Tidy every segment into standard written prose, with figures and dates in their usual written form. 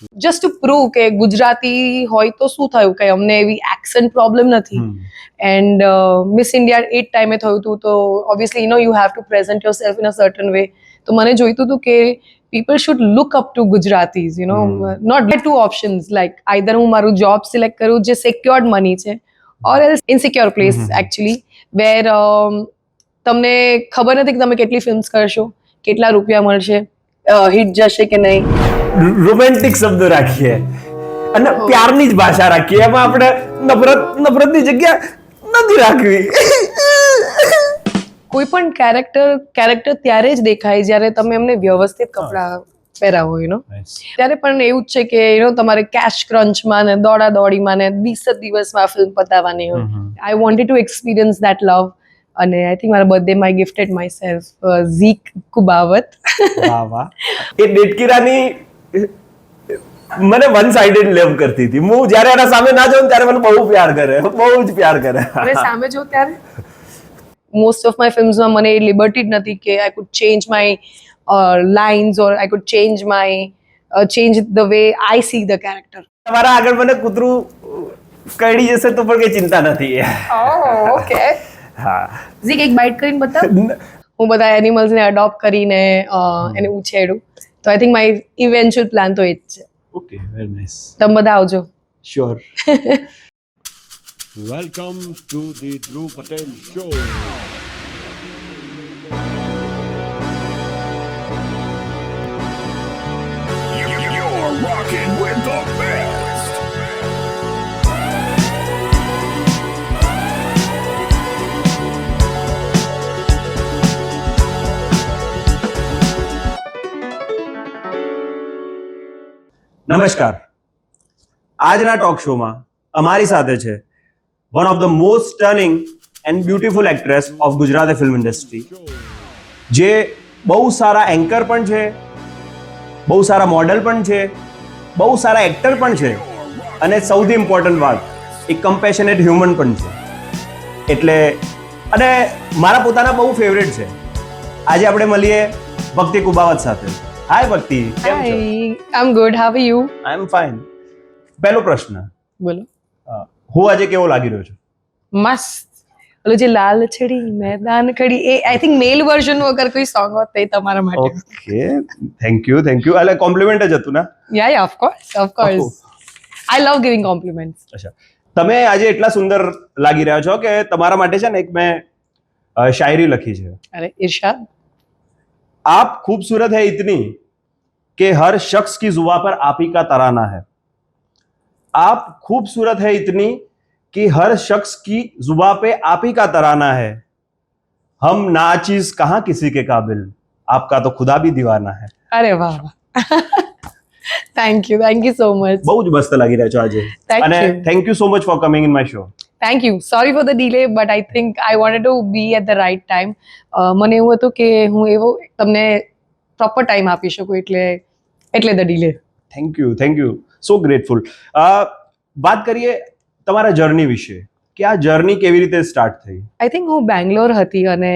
Just to prove કે ગુજરાતી હોય તો શું થયું કે અમને એવી એક્સન્ટ પ્રોબ્લેમ નથી. એન્ડ મિસ ઇન્ડિયા એ ટાઈમે થયું હતું તો obviously you have to present yourself in a certain way. તો મને જોઈતું હતું કે people should look up to Gujaratis, not get two options like either હું મારું જોબ સિલેક્ટ કરું જે secured money છે or else insecure place actually where તમને ખબર નથી કે તમે કેટલી ફિલ્મ્સ કરશો, કેટલા રૂપિયા મળશે, હિટ જશે કે નહીં. રોમેન્ટિક શબ્દો રાખીએ અને પ્યારની જ ભાષા રાખીએ, એમાં આપણે નફરતની જગ્યા નથી રાખવી. કોઈ પણ કેરેક્ટર ત્યારે જ દેખાય જ્યારે તમે એમને વ્યવસ્થિત કપડાં પહેરાવો ત્યારે પણ એવું જ છે કે તમારે કેશ ક્રંચમાં ને દોડીમાં ને દિવસમાં ફિલ્મ પતાવવાની હોય. I wanted to experience that love અને આઈ થિંક મારા બર્થડે માં gifted myself Zeek Kubavat. વાહ વાહ. એ ડેટકીરાની મને વન સાઇડેડ લવ કરતી હતી. હું જ્યારે એના સામે ના જાઉં ત્યારે મને બહુ જ પ્યાર કરે. અને સામે જો ત્યારે મોસ્ટ ઓફ માય ફિલ્મ્સમાં મને એ લિબર્ટી જ નથી કે I could change my lines or I could change the way I see the character. તમારા આગળ મને કૂતરું કરડી જશે તો પણ કઈ ચિંતા નથી. ઓકે. હા. ઝીક એક બાઇટ કરીને બતાવ. હું બધા એનિમલ્સને એડોપ્ટ કરીને એને ઉછેડું. તો આઈ થિંક માય ઇવેન્ચ્યુઅલ પ્લાન તો એ જ છે. Okay, very nice. તમે બધા આવજો. Sure. Welcome to the Dhruv Patel Show. You're rocking with the best. નમસ્કાર. આજના ટોક શોમાં અમારી સાથે છે one of the most stunning and beautiful actress of Gujarati film industry, જે બહુ સારા એન્કર પણ છે, બહુ સારા મોડેલ પણ છે, બહુ સારા એક્ટર પણ છે અને સૌથી ઇમ્પોર્ટન્ટ વાત એક કમ્પેશનેટ હ્યુમન પણ છે. એટલે અને મારા પોતાના બહુ ફેવરેટ છે. આજે આપણે મળીએ ભક્તિ કુબાવત સાથે. હાય ભક્તિ, કેમ છો? I am good. How are you? I am fine. પહેલો પ્રશ્ન, બોલો. હું આજે કેવો લાગી રહ્યો છું? મસ્ત. ઓલો જે લાલ છડી મેદાન ખડી એ આઈ થિંક મેલ વર્ઝન વગર કોઈ સોંગ હોત તે તમારા માટે. Okay, thank you. એટલે કોમ્પ્લિમેન્ટ જ હતું ને? યા ઓફકોર્સ. આઈ લવ ગિવિંગ કોમ્પ્લિમેન્ટ્સ. અચ્છા, તમે આજે એટલા સુંદર લાગી રહ્યા છો કે તમારા માટે છે ને એક મેં શાયરી લખી છે. અરે ઇરશાદ. आप खूबसूरत है इतनी कि हर शख्स की जुबान पर आप ही का तराना है. आप खूबसूरत है इतनी कि हर शख्स की जुबान पे आप ही का तराना है. हम नाचीज कहाँ किसी के काबिल, आपका तो खुदा भी दीवाना है. અરે વાહ વાહ. Thank you so much. બહુ જ મસ્ત લાગી રહ્યા છો આજે. અને thank you so much for coming in my show. Thank you. Sorry for the delay but I think I wanted to be at the right time. મને એવું હતું કે હું એવો તમને પ્રોપર ટાઈમ આપી શકું એટલે the delay. Thank you. So grateful. વાત કરીએ તમારા જર્ની વિશે કે આ જર્ની કેવી રીતે સ્ટાર્ટ થઈ? આઈ થિંક હું બેંગ્લોર હતી અને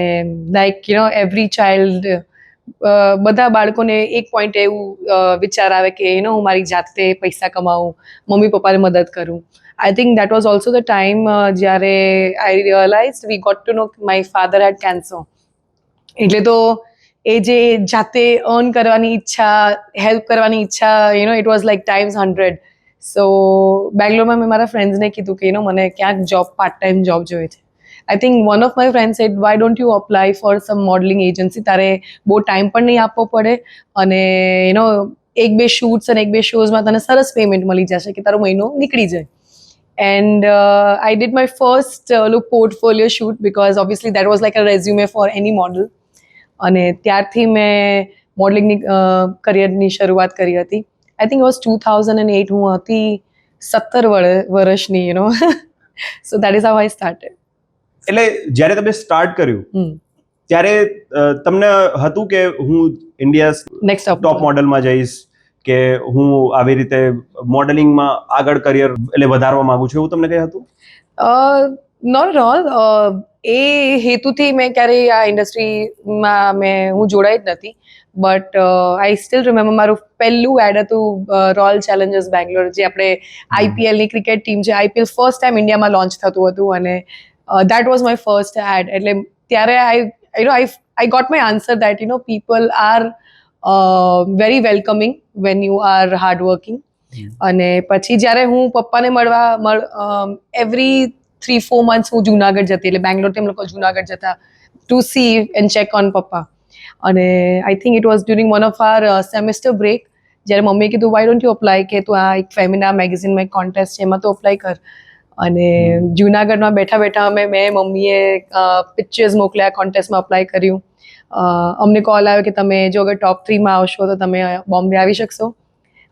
લાઈક એવરી ચાઇલ્ડ બધા બાળકોને એક પોઈન્ટ એવું વિચાર આવે કે હું મારી જાતે પૈસા કમાવું, મમ્મી પપ્પાને મદદ કરું. I think that was also the time જ્યારે I realise we got to know my father had cancer. એટલે તો એ જે જાતે અર્ન કરવાની ઈચ્છા, હેલ્પ કરવાની ઈચ્છા, ઇટ વોઝ લાઈક ટાઈમ્સ 100. સો બેંગ્લોરમાં મેં મારા ફ્રેન્ડ્સને કીધું કે મને ક્યાંક પાર્ટ ટાઈમ જોબ જોઈએ છે. I think one of my friends said, why don't you apply for some modeling agency? તારે બહુ ટાઈમ પણ નહીં આપવો પડે અને એક બે શૂટ્સ અને એક બે શોઝમાં તને સરસ પેમેન્ટ મળી જશે કે તારો મહિનો નીકળી જાય. And I did my first portfolio shoot because obviously that was like a resume for any model. અને ત્યારથી મેં મોડલિંગની કરિયરની શરૂઆત કરી હતી. I think was 2008. હું હતી 17 વર્ષની. So that is how I started. એટલે જ્યારે તમે સ્ટાર્ટ કર્યું ત્યારે તમને હતું કે હું ઇન્ડિયા નેક્સ્ટ ટોપ મોડલમાં જઈશ કે હું આવી રીતે મોડલિંગમાં આગળ કરિયર એટલે વધારવા માંગુ છું, એવું તમને કઈ હતું? Not at all. એ હેતુથી મેં ક્યારેય આ ઇન્ડસ્ટ્રીમાં હું જોડાઈ જ નથી. બટ આઈ સ્ટીલ રિમેમ્બર મારું પહેલું એડ હતું રોયલ ચેલેન્જર્સ બેંગ્લોર, જે આપણે આઈપીએલની ક્રિકેટ ટીમ છે. આઈપીએલ ફર્સ્ટ ટાઈમ ઇન્ડિયામાં લોન્ચ થતું હતું અને that was my first ad. એટલે ત્યારે I got my answer that people are very welcoming when you are hard working. અને પછી જ્યારે હું પપ્પાને મળવા એવરી 3-4 months હું જુનાગઢ જતી, એટલે બેંગ્લોરથી અમે લોકો જુનાગઢ જતા to see and check on પપ્પા. અને I think it was during one of our semester break, જ્યારે મમ્મીએ કીધું વાય ડોન્ટ યુ અપ્લાય, કે તું આ એક ફેમિના મેગેઝિનમાં એક કોન્ટેસ્ટ છે એમાં તો અપ્લાય કર. અને જુનાગઢમાં બેઠા બેઠા મેં મમ્મીએ પિક્ચર્સ મોકલ્યા, કોન્ટેસ્ટમાં અપ્લાય કર્યું. અમને કોલ આવ્યો કે તમે જો અગર ટોપ 3માં આવશો તો તમે બોમ્બે આવી શકશો.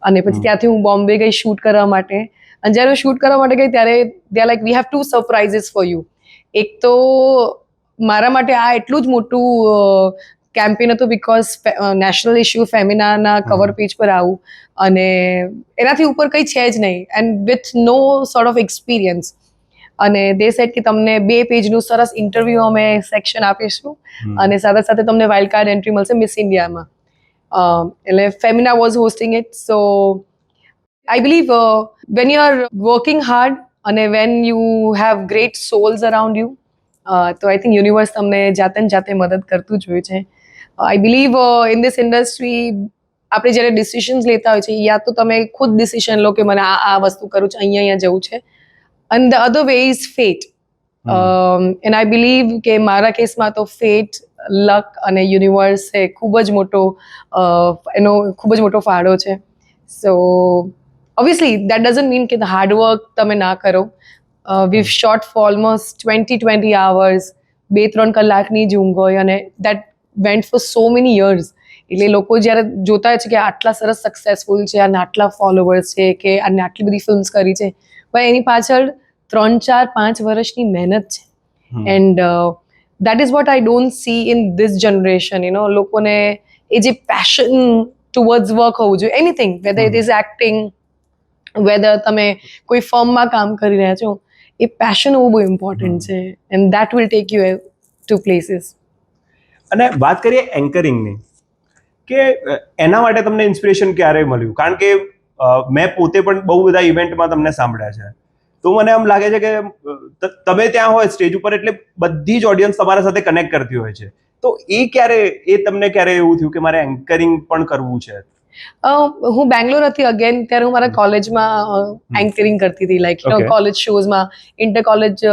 અને પછી ત્યાંથી હું બોમ્બે ગઈ શૂટ કરવા માટે. અને જ્યારે હું શૂટ કરવા માટે ગઈ ત્યારે they like we have 2 surprises for you. એક તો મારા માટે આ એટલું જ મોટું કેમ્પેન હતું બિકોઝ નેશનલ ઇશ્યુ ફેમિનાના કવર પેજ પર આવું, અને એનાથી ઉપર કંઈ છે જ નહીં, and with no sort of experience. અને દે સેડ કે તમને 2 પેજનું સરસ ઇન્ટરવ્યૂ અમે સેક્શન આપીશું, અને સાથે સાથે તમને વાઇલ્ડ કાર્ડ એન્ટ્રી મળશે મિસ ઇન્ડિયામાં. એટલે Femina was hosting it. So I believe when you are working hard and when you have great souls around you, તો I think universe તમને જાતે ને જાતે મદદ કરતું જ હોય છે. I believe in this industry આપણે જ્યારે ડિસિશન્સ લેતા હોય છે, યા તો તમે ખુદ ડિસિશન લો કે મને આ વસ્તુ કરવું છે, અહીંયા જવું છે, and the other way is fate. And I believe કે મારા કેસમાં તો ફેટ, લક અને યુનિવર્સ એ ખૂબ જ મોટો એનો ખૂબ જ મોટો ફાળો છે. સો obviously that doesn't mean કે હાર્ડ વર્ક તમે ના કરો. we've shot for almost 20 hours, 2-3 કલાકની જ ઊંઘ હોય, અને that went for so many years. એટલે લોકો જ્યારે જોતા હોય છે કે આટલા સરસ સક્સેસફુલ છે, અને આટલા ફોલોવર્સ છે, કે અને આટલી બધી ફિલ્મ્સ કરી છે, પણ એની પાછળ 3-4-5 વર્ષની મહેનત છે. And that is what I don't see in this generation. લોકોને એ જે પેશન ટુવર્ડ્સ વર્ક હોવું જોઈએ, anything, whether it is acting, whether તમે કોઈ ફર્મમાં કામ કરી રહ્યા છો, એ પેશન હોવું બહુ ઇમ્પોર્ટન્ટ છે, and that will take you to places. અને વાત કરીએ એન્કરિંગની, કે એના માટે તમને ઇન્સ્પિરેશન ક્યારે મળ્યું? કારણ કે મેં પોતે પણ બહુ બધા ઇવેન્ટમાં તમને સાંભળ્યા છે, તો મને એમ લાગે છે કે તમે ત્યાં હોય સ્ટેજ ઉપર એટલે બધી જ ઓડિયન્સ તમારા સાથે કનેક્ટ કરતી હોય છે. તો તમને ક્યારે એવું થયું કે મારે એન્કરિંગ પણ કરવું છે? હું બેંગ્લોર હતી અગેન, ત્યારે હું મારા કોલેજમાં એન્કરિંગ કરતી હતી, લાઈક કોલેજ શોઝમાં, ઇન્ટર કોલેજ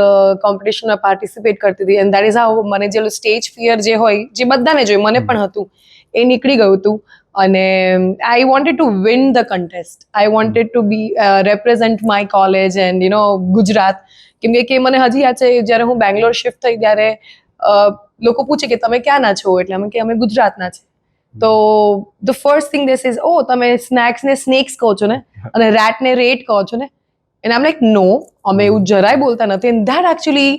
કોમ્પિટિશનમાં પાર્ટિસિપેટ કરતી હતી. એન્ડ દેટ ઇઝ હાઉ મને જે સ્ટેજ ફિયર જે હોય, જે બધાને જોઈએ, મને પણ હતું, એ નીકળી ગયું હતું. અને I wanted to win the contest. I wanted to be represent my college and Gujarat. કેમ કે મને હજી યાદ છે, જ્યારે હું બેંગ્લોર શિફ્ટ થઈ ત્યારે લોકો પૂછે કે તમે ક્યાંના છો, એટલે અમે ગુજરાતના છે. તો the first thing this is, ઓ તમે સ્નેક્સને સ્નેક્સ કહો છો ને, અને રેટને રેટ કહો છો ને. એન્ડ આમ લાઈક નો, અમે એવું જરાય બોલતા નથી. And that actually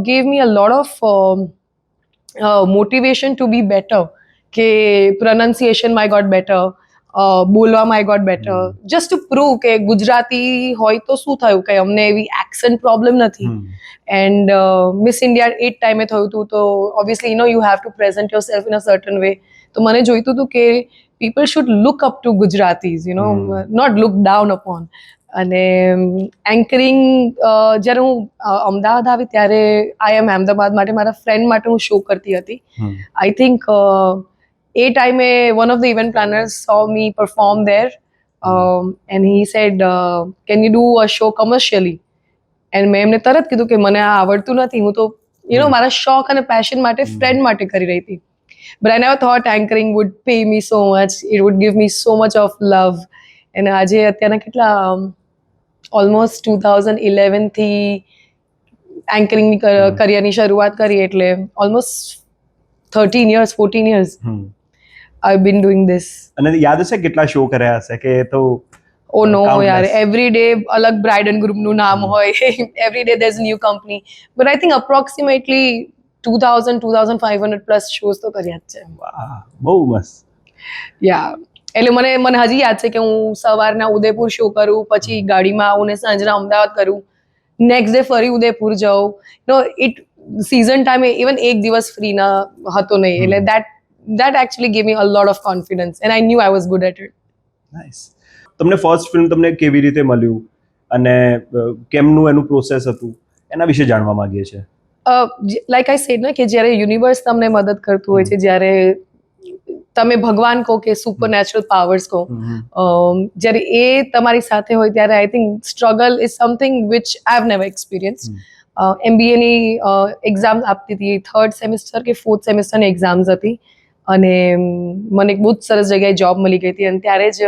gave me a lot of motivation to be better, કે પ્રોનાઉન્સિએશનમાં આઈ ગોટ બેટર, બોલવામાં I got better, just to prove કે ગુજરાતી હોય તો શું થયું, કે અમને એવી એક્સન્ટ પ્રોબ્લેમ નથી. એન્ડ મિસ ઇન્ડિયા એ જ ટાઈમે થયું હતું, તો obviously you have to present yourself in a certain way. તો મને જોઈતું હતું કે people should look up two Gujaratis, not look down upon. અને એન્કરિંગ જ્યારે હું અમદાવાદ આવી ત્યારે આઈ એમ અમદાવાદ માટે મારા ફ્રેન્ડ માટે હું શો કરતી હતી. આઈ થિંક એ ટાઈમે one of the event planners so me perform there, and he said can you do a show commercially. And મેં એમને તરત કીધું કે મને આ આવડતું નથી, હું તો મારા શોખ અને પેશન માટે, ફ્રેન્ડ માટે કરી રહી હતી. But I never thought anchoring would pay me so much. It would give me so much of love. And આજે અત્યારના કેટલા ઓલમોસ્ટ 2011 થી એન્કરિંગની કરિયરની શરૂઆત કરી, એટલે almost 13 years, 14 years I've been doing this. અને યાદ હશે કેટલા શો કર્યા હશે? કે તો ઓ નો યાર, એવરી ડે અલગ બ્રાઇડ એન્ડ ગ્રૂમનું નામ હોય, every day there's a new company. But I think approximately 2,000-2,500 plus shows તો કર્યા જ છે. બહુ મસ્ત. યા, એટલે મને હજી યાદ છે કે હું સવારના ઉદયપુર શો કરું, પછી ગાડીમાં આવું ને સાંજના અમદાવાદ કરું, નેક્સ્ટ ડે ફરી ઉદયપુર જાઉં. ઇટ સીઝન ટાઈમે ઇવન એક દિવસ ફ્રી ના હતો નહીં. એટલે that that actually gave me a lot of confidence and I knew I was good at it. Nice. તમને ફર્સ્ટ ફિલ્મ તમને કેવી રીતે મળ્યું અને કેમનું એનું પ્રોસેસ હતું એના વિશે જાણવા માંગીએ છીએ. લાઈક આઈ સેડ ને કે જ્યારે યુનિવર્સ તમને મદદ કરતું હોય છે, જ્યારે તમે ભગવાન કહો કે સુપર નેચરલ પાવર્સ કહો, જ્યારે એ તમારી સાથે હોય ત્યારે I think struggle is something which I have never experience. MBAની એક્ઝામ આપતી હતી, 3rd સેમિસ્ટર કે 4th સેમિસ્ટરની એક્ઝામ્સ હતી અને મને એક બહુ જ સરસ જગ્યાએ જોબ મળી ગઈ હતી અને ત્યારે જ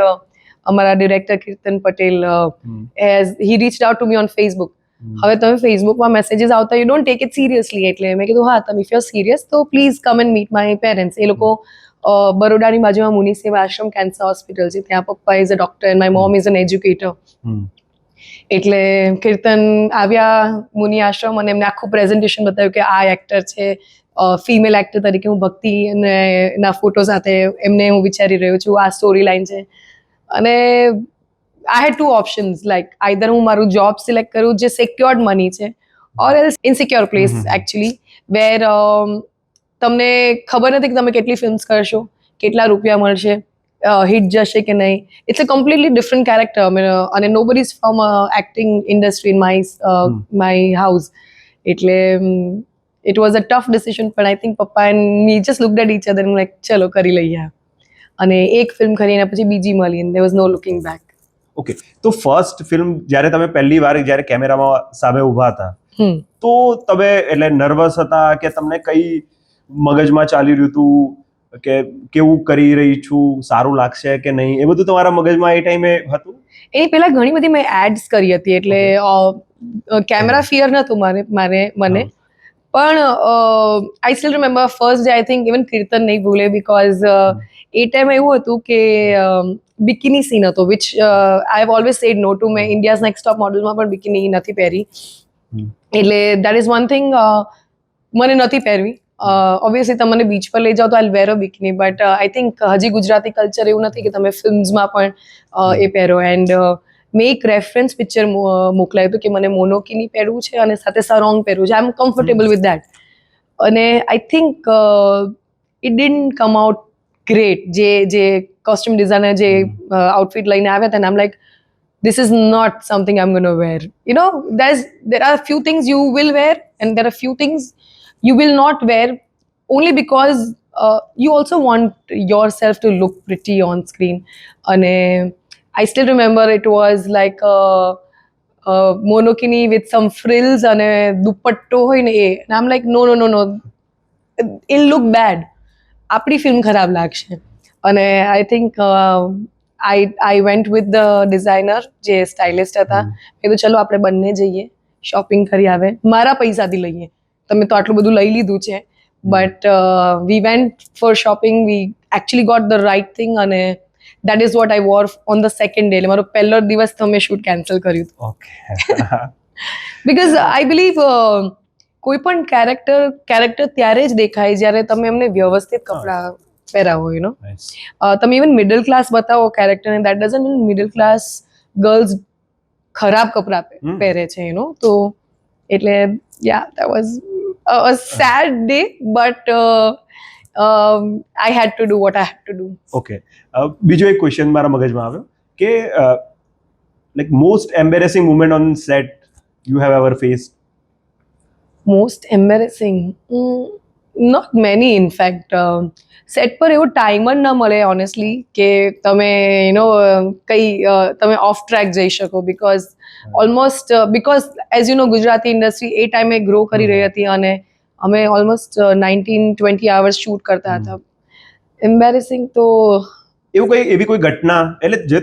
અમારા director Kirtan Patel he reached out to me on Facebook. હવે તમે ફેસબુકમાં મેસેજીસ આવતા you don't take it seriously, એટલે મેં કીધું હા તમે ઇફ યુ આર સિરિયસ તો please come and meet my parents. એ લોકો બરોડાની બાજુમાં મુનિ સેવા આશ્રમ કેન્સર હોસ્પિટલ છે, ત્યાં પપ્પા is a doctor and my mom is an educator. એટલે કીર્તન આવ્યા મુનિ આશ્રમ અને એમને આખું પ્રેઝન્ટેશન બતાવ્યું કે આ એક્ટર છે, ફિમેલ એક્ટર તરીકે હું ભક્તિ અને એના ફોટો સાથે એમને હું વિચારી રહ્યો છું, આ સ્ટોરી લાઈન છે. અને I had 2 options, like either હું મારું જોબ સિલેક્ટ કરું જે સિક્યોર્ડ મની છે or else insecure place actually where તમને ખબર નથી કે તમે કેટલી ફિલ્મ્સ કરશો, કેટલા રૂપિયા મળશે, હિટ જશે કે નહીં. It's a completely different character અને nobody is from acting industry in my house. એટલે it was a tough decision, પણ આઈ થિંક પપ્પા and me just looked at each other and like ચલો કરી લઈએ. અને એક ફિલ્મ કરીને પછી બીજી મળી and there was no looking back. Okay, તો ફર્સ્ટ ફિલ્મ જ્યારે તમે પહેલી વાર જ્યારે કેમેરામાં સામે ઊભા હતા તો તમે એટલે નર્વસ હતા કે તમને કઈ મગજમાં ચાલી રહ્યું હતું કે કેવું કરી રહી છું, સારું લાગશે કે નહીં, એ બધું તમારા મગજમાં એ ટાઈમે હતું? એ પહેલા ઘણી બધી મેં એડ્સ કરી હતી, એટલે કેમેરા ફિયર નહોતું મને પણ I still remember first day I think even Kirtan નહીં ભૂલે બિકોઝ એ ટાઈમ એવું હતું કે બિકિની સીન હતો which I have always said no to. મેં ઇન્ડિયાઝ નેક્સ્ટ ટોપ મોડલમાં પણ બિકિની નથી પહેરી, એટલે દેટ ઇઝ વન થિંગ મને નથી પહેરવી. ઓબ્વિયસલી તમને બીચ પર લઈ જાઓ તો આઈ વેર અ બિકિની, બટ આઈ થિંક હજી ગુજરાતી કલ્ચર એવું નથી કે તમે ફિલ્મ્સમાં પણ એ પહેરો. એન્ડ મેં એક રેફરન્સ પિક્ચર મોકલાયું હતું કે મને મોનોકીની પહેરવું છે અને સાથે સરોંગ પહેરવું છે. I am comfortable with that. અને I think it didn't come out great. જે કોસ્ટ્યુમ ડિઝાઇનર જે આઉટફિટ લઈને આવ્યા હતા, આમ like this is not something I'm going to wear. You know, there are few things you will wear and there are few things you will not wear only because you also want yourself to look pretty on screen. And I still remember it was like a monokini with some frills and a dupatto hoy ne, and I'm like no, it'll look bad, આપણી film ખરાબ લાગશે. અને I think I went with the designer જે stylist હતા. કીધું ચલો આપણે બંને જઈએ, શોપિંગ કરી આવે, મારા પૈસાથી લઈએ, તમે તો આટલું બધું લઈ લીધું છે. But we went for shopping, we actually got the right thing અને that is what I wore on the second day. મારો પહેલો દિવસ તો મેં શૂટ કેન્સલ કર્યું હતું. ઓકે. બિકોઝ આઈ બિલીવ કોઈ પણ કેરેક્ટર ત્યારે જ દેખાય જ્યારે તમે એમને વ્યવસ્થિત કપડાં પહેરાવો. યુ નો, તમે ઇવન મિડલ ક્લાસ બતાવો કેરેક્ટરને, that doesn't mean middle class girls ખરાબ કપડાં પહેરે છે. યુ નો, તો એટલે yeah that was a sad day, but I had to do what I had to do. Okay, બીજો એક ક્વેશ્ચન મારા મગજમાં આવ્યો કે like most embarrassing moment on set you have ever faced? Most embarrassing not many. In fact set પર એવો time જ ન મળે ઓનેસ્ટલી કે તમે યુ નો તમે ઓફ ટ્રેક જઈ શકો. Because almost because as you know Gujarati industry એ ટાઈમે ગ્રો કરી રહી હતી અને અમે ઓલમોસ્ટ 19-20 hours શૂટ કરતા હતા. એમ્બેરેસિંગ તો એવી કોઈ ઘટના એટલે જે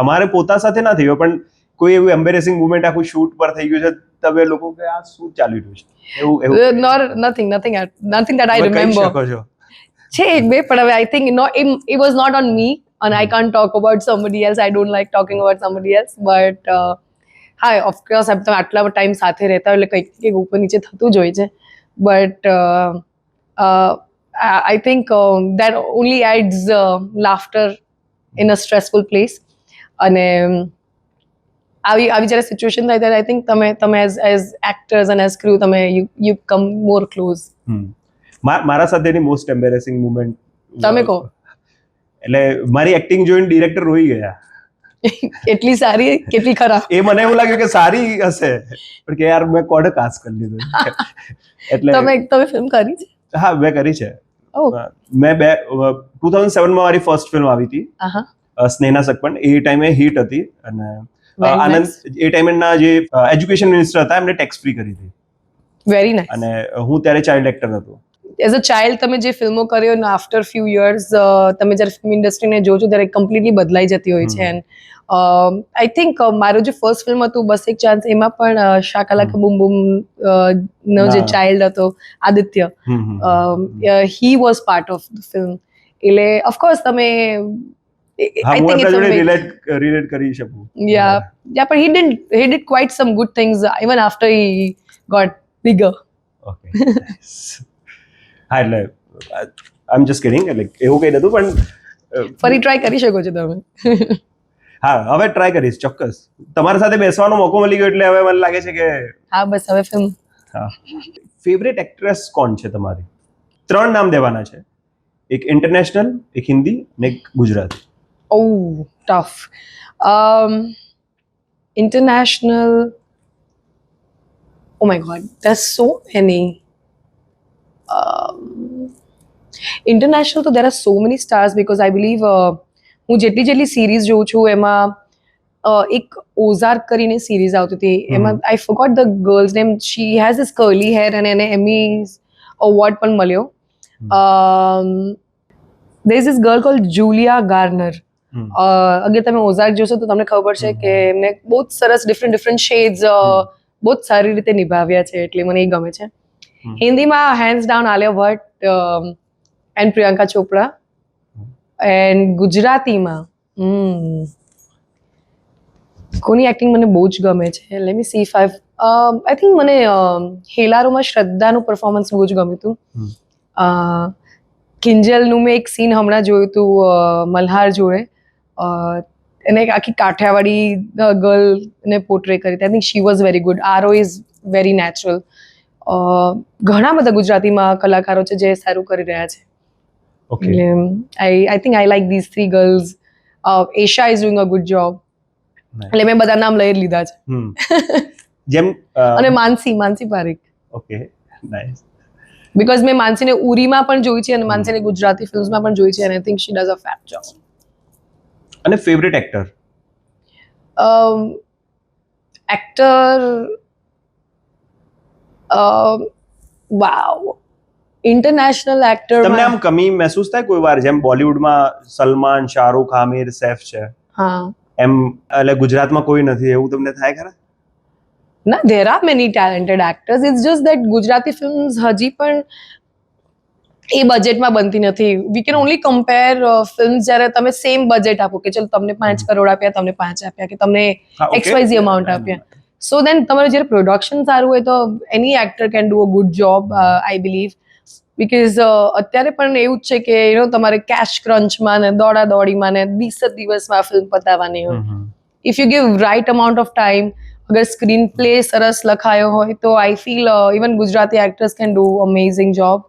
તમારે પોતા સાથે ના થઈ હોય પણ કોઈ એવું એમ્બેરેસિંગ મોમેન્ટ આખું શૂટ પર થઈ ગયું છે, તમે લોકો કે આ શું ચાલી રહ્યું છે, એવું nothing that I તમે કહી remember. શકો છો? છે એક બે, પણ હવે I think it was not on me and I can't talk about somebody else. I don't like talking about somebody else, but હા, ઓફકોર્સ તમે આટલા ટાઈમ સાથે રહેતા હોય એટલે કંઈક ઉપર નીચે થતું જ હોય છે. But I think that only adds laughter in a stressful place. અને આવી જ્યારે સિચ્યુએશન થાય ત્યારે આઈ થિંક તમે એઝ એક્ટર્સ અને એઝ ક્રૂ તમે યુ કમ મોર ક્લોઝ. મારા સાથેની મોસ્ટ એમ્બેરેસિંગ મુમેન્ટ તમે કહો. એટલે મારી એક્ટિંગ જોઈને ડિરેક્ટર રોઈ ગયા. એટલી સારી કેટલી ખરાબ. એ મને એવું લાગ્યું કે સારી હશે પણ કે યાર મેં કોને કાસ્ટ કરી લીધું. એટલે તમે ફિલ્મ કરી છે? હા મેં કરી છે. ઓહ. મેં 2007 માં મારી ફર્સ્ટ ફિલ્મ આવી હતી આહા. સ્નેહના સગપણ. એ ટાઈમે હિટ હતી અને Very આનંદ nice. એ ટાઈમના જે એજ્યુકેશન મિનિસ્ટર હતા એમને ટેક્સ ફ્રી કરી હતી વેરી નાઇસ. અને હું ત્યારે ચાઇલ્ડ એક્ટર હતો. એઝ અ ચાઇલ્ડ તમે જે ફિલ્મો કર્યો ને આફ્ટર ફ્યુ યર્સ તમે જ્યારે ફિલ્મ ઇન્ડસ્ટ્રીને જોજો ત્યારે કમ્પ્લીટલી બદલાઈ જતી હોય છે. એન્ડ આઈ થિંક મારું જે ફર્સ્ટ ફિલ્મ હતું બસ એક ચાન્સ, એમાં પણ શાકાલાકા બૂમ બૂમ નો જે ના. ચાઇલ્ડ હતો Aditya, he was part of the film. એટલે ઓફકોર્સ તમે હા આઈ હું થિંક એમના જોડે ઇટ્સ રિલેટ કરી શકું. yeah but he did quite some good things even after he got bigger. Okay. હા એટલે I M just kidding, like એવું કંઈ નતું પણ ફરી ટ્રાય કરી શકો છો તમે. હા હવે ટ્રાય કરીશ ચોક્કસ. તમારી સાથે બેસવાનો મોકો મળી ગયો એટલે હવે મને લાગે છે કે હા બસ હવે ફિલ્મ. હા. ફેવરેટ એક્ટ્રેસ કોણ છે તમારી? 3 નામ દેવાના છે, એક ઇન્ટરનેશનલ, એક હિન્દી અને એક Gujarati. Oh, tough. International. Oh my God, there's so many. International, so there are so many stars because I believe હું જેટલી સિરીઝ જોઉં છું એમાં એક ઓઝાર્ક કરીને સિરીઝ આવતી હતી, એમાં I forgot the girls name. She has this curly hair અને એને એમી અવોર્ડ પણ મળ્યો. there is this girl called Julia Garner. અગર તમે ઓઝાર્ક જોશો તો તમને ખબર છે કે એમને બહુ જ સરસ ડિફરન્ટ શેડ્સ બહુ જ સારી રીતે નિભાવ્યા છે, એટલે મને એ ગમે છે. હિન્દીમાં hands down Alia Bhatt and Priyanka Chopra. And ગુજરાતીમાં કોની એક્ટિંગ મને બહુ જ ગમે છે, let me C if I think મને હેલારોમાં શ્રદ્ધાનું પરફોર્મન્સ બહુ જ ગમ્યું હતું. કિંજલનું મેં એક સીન હમણાં જોયું હતું મલ્હાર જોડે, એને એક આખી કાઠિયાવાડી ગર્લને પોર્ટ્રે કરી હતી. I think she was very good. આરો ઇઝ વેરી નેચરલ. ઘણા બધા ગુજરાતીમાં કલાકારો છે જે સારું કરી રહ્યા છે. Okay. I think I like these 3 girls. Esha is doing a good job. એટલે મેં બધા નામ લઈ જ લીધા છે. જેમ અને Mansi Parekh. Okay nice. Because મેં માનસીને ઉરીમાં પણ જોઈ છે અને માનસીને ગુજરાતી ફિલ્મ્સમાં પણ જોઈ છે, અને I think she does a fab job. અને favourite actor? Actor wow, international actor. તમને આમ કમી મહેસૂસ થાય કોઈ વાર, જેમ બોલિવૂડમાં સલમાન, શાહરુખ, આમિર, સૈફ છે, હા એમ એટલે ગુજરાતમાં કોઈ નથી, એવું તમને થાય ખરા? ના, there are many talented actors. It's just that Gujarati films હજી પણ એ બજેટમાં બનતી નથી. We can only compare films જ્યારે તમે સેમ બજેટ આપો કે ચલો તમને 5 કરોડ આપ્યા, તમને 5 આપ્યા, કે તમને XYZ અમાઉન્ટ આપ્યા. સો દેન તમારું જ્યારે પ્રોડક્શન સારું હોય તો એની actor can do a good job, I believe. Because અત્યારે પણ એવું જ છે કે તમારે કેશ ક્રંચમાં ને દોડાદોડીમાં ને 20 દિવસમાં ફિલ્મ પતાવવાની હોય. If you give right amount of time, અગર સ્ક્રીન પ્લે સરસ લખાયો હોય તો I feel even Gujarati actors can do amazing job.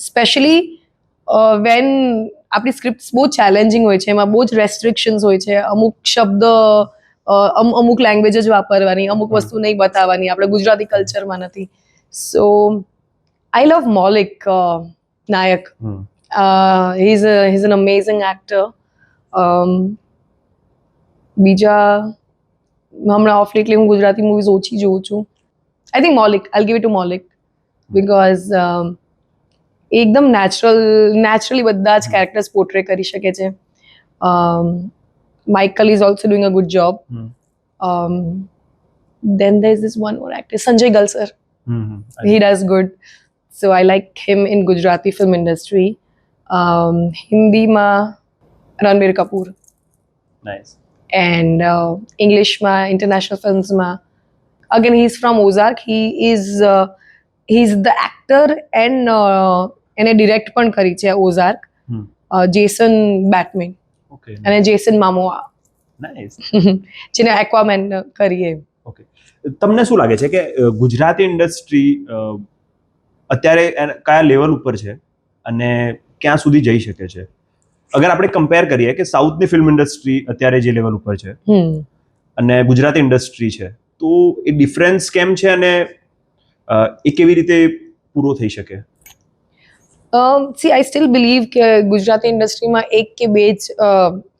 Specially when આપણી સ્ક્રિપ્ટ બહુ ચેલેન્જિંગ હોય છે, એમાં બહુ જ રેસ્ટ્રિક્શન્સ હોય છે. અમુક શબ્દ અમુક લેંગ્વેજ જ વાપરવાની, અમુક વસ્તુ નહીં બતાવવાની, આપણે ગુજરાતી કલ્ચરમાં નથી. So I love Maulik Nayak. He is an amazing actor. બીજા હમણાં ઓફ લેટલી હું ગુજરાતી મૂવીઝ ઓછી જોઉં છું. I think Maulik, I give it to Maulik. Because એકદમ નેચરલી બધા જ કેરેક્ટર્સ પોર્ટ્રે કરી શકે છે. Michael is also doing a good job. Then there's this one more actor, Sanjay Galsar. He does good. So I like him in Gujarati film industry. Hindi ma Ranbir Kapoor. Nice. And English ma, international films ma, again he's from Ozark. He's the actor and એને direct પણ કરી છે Ozark. Jason Bateman okay. અને Jason Momoa nice. જેને Aquaman કરીએ. Okay. તમને શું લાગે છે કે ગુજરાતી ઇન્ડસ્ટ્રી અત્યારે કયા લેવલ ઉપર છે અને ક્યાં સુધી જઈ શકે છે? અગર આપણે કમ્પેર કરીએ કે સાઉથની ફિલ્મ ઇન્ડસ્ટ્રી અત્યારે જે લેવલ ઉપર છે અને ગુજરાતી ઇન્ડસ્ટ્રી છે, તો એ ડિફરન્સ કેમ છે અને એ કેવી રીતે પૂરો થઈ શકે? સી આઈ સ્ટીલ બિલીવ કે ગુજરાતી ઇન્ડસ્ટ્રીમાં એક કે બે જ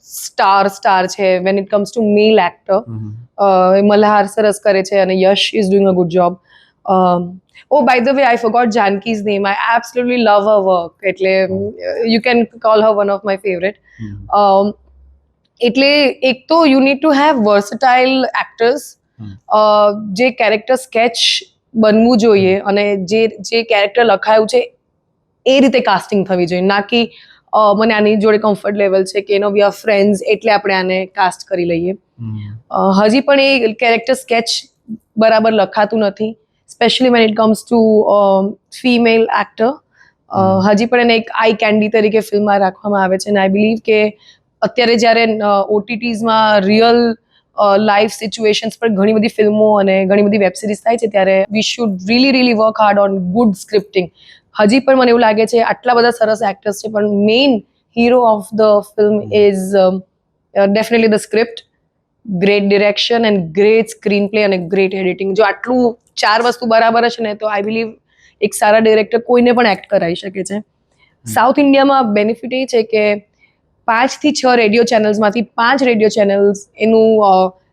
સ્ટાર છે when it comes to male actor. Malhar સરસ કરે છે અને Yash is doing a good job. Oh, by the way, I forgot Janki's name. I absolutely love her work. એટલે you can call her one of my favorite. એટલે એક તો you need to have versatile actors. જે character sketch બનવું જોઈએ અને જે character લખાયું છે એ રીતે કાસ્ટિંગ થવી જોઈએ, ના કે મને આની જોડે કમ્ફર્ટ લેવલ છે કે વી આર ફ્રેન્ડ્સ એટલે આપણે આને કાસ્ટ કરી લઈએ. હજી પણ એ કેરેક્ટર સ્કેચ બરાબર લખાતું નથી, specially van it comes two female actor. હજી પણ એને એક આઈ કેન્ડી તરીકે ફિલ્મમાં રાખવામાં આવે છે અને આઈ બિલીવ કે અત્યારે જ્યારે ઓટીટીઝમાં રિયલ લાઈફ સિચ્યુએશન્સ પર ઘણી બધી ફિલ્મો અને ઘણી બધી વેબ સિરીઝ થાય છે ત્યારે we should really work hard on good scripting. હજી પણ મને એવું લાગે છે આટલા બધા સરસ એક્ટર્સ છે પણ main hero of the film is definitely the script, great direction and great screen play અને ગ્રેટ એડિટિંગ. જો આટલું 4 વસ્તુ બરાબર છે ને તો આઈ બિલીવ એક સારા ડિરેક્ટર કોઈને પણ એક્ટ કરાવી શકે છે. સાઉથ ઇન્ડિયામાં બેનિફિટ એ છે કે 5 થી 6 રેડિયો ચેનલ્સમાંથી 5 રેડિયો ચેનલ્સ એનું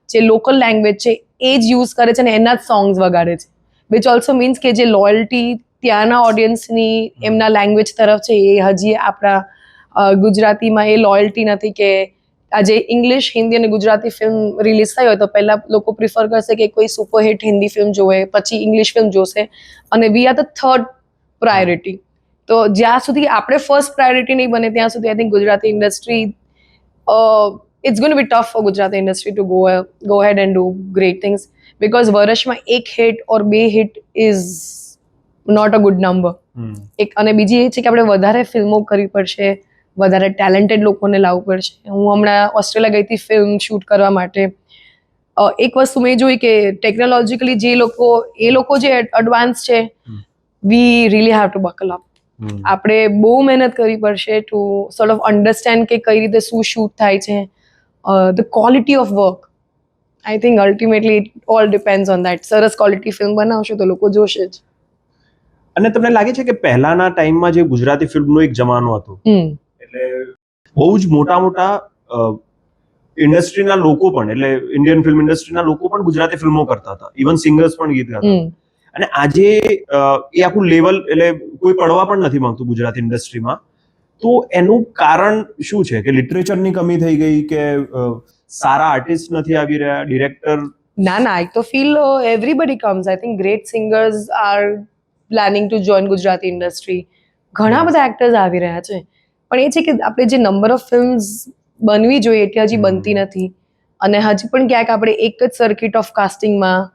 જે લોકલ લેંગ્વેજ છે એ જ યુઝ કરે છે અને એના જ સોંગ્સ વગાડે છે, વિચ ઓલ્સો મીન્સ કે જે લોયલ્ટી ત્યાંના ઓડિયન્સની એમના લેંગ્વેજ તરફ છે એ હજી આપણા ગુજરાતીમાં એ લોયલ્ટી નથી કે આજે ઇંગ્લિશ, હિન્દી અને ગુજરાતી ફિલ્મ રિલીઝ થઈ હોય તો પહેલા લોકો પ્રિફર કરશે કે કોઈ સુપરહિટ હિન્દી ફિલ્મ જોવે, પછી ઇંગ્લિશ ફિલ્મ જોશે અને we are the third priority. તો જ્યાં સુધી આપણે ફર્સ્ટ પ્રાયોરિટી નહીં બને ત્યાં સુધી I think Gujarati industry it's going to be tough for Gujarati industry to go head and do great things, because વર્ષમાં એક hit or 2 hit is not a good number. અને બીજી એ છે કે આપણે વધારે ફિલ્મો કરવી પડશે, વધારે ટેલેન્ટેડ લોકોને લાવવું પડશે. હું હમણાં ઓસ્ટ્રેલિયા ગઈ હતી ફિલ્મ શૂટ કરવા માટે. એક વસ્તુ મેં જોઈ કે ટેકનોલોજીકલી જે લોકો જે એડવાન્સ છે, we really have to buckle up. આપણે બહુ મહેનત કરવી પડશે ટુ સોર્ટ ઓફ અન્ડરસ્ટેન્ડ કે કઈ રીતે શું શૂટ થાય છે, the quality of work. I think ultimately it all depends on that. સરસ ક્વોલિટી ફિલ્મ બનાવશો તો લોકો જોશે જ. અને તમને લાગે છે કે પહેલાના ટાઈમમાં જે ગુજરાતી ફિલ્મનો એક જમાનો હતો, એટલે બહુ જ મોટા ઇન્ડસ્ટ્રીના લોકો પણ, એટલે ઇન્ડિયન ફિલ્મ ઇન્ડસ્ટ્રીના લોકો પણ ગુજરાતી ફિલ્મો કરતા હતા, ઇવન સિંગર્સ પણ ગીત ગાતા હતા. અને આજે એ આખું લેવલ એટલે કોઈ પડવા પણ નથી માંગતું ગુજરાતી ઇન્ડસ્ટ્રીમાં. તો એનું કારણ શું છે? કે લિટરેચરની કમી થઈ ગઈ કે સારા આર્ટિસ્ટ નથી આવી રહ્યા, ડિરેક્ટર? ના, આઈ તો feel everybody comes. I think great singers R planning to join Gujarati industry. ઘણા બધા એક્ટર્સ આવી રહ્યા છે, પણ એ છે કે આપણે જે નંબર ઓફ ફિલ્મ્સ બનવી જોઈએ એટલી હજી બનતી નથી અને હજી પણ ક્યાંક આપણે એક જ સર્કિટ ઓફ કાસ્ટિંગમાં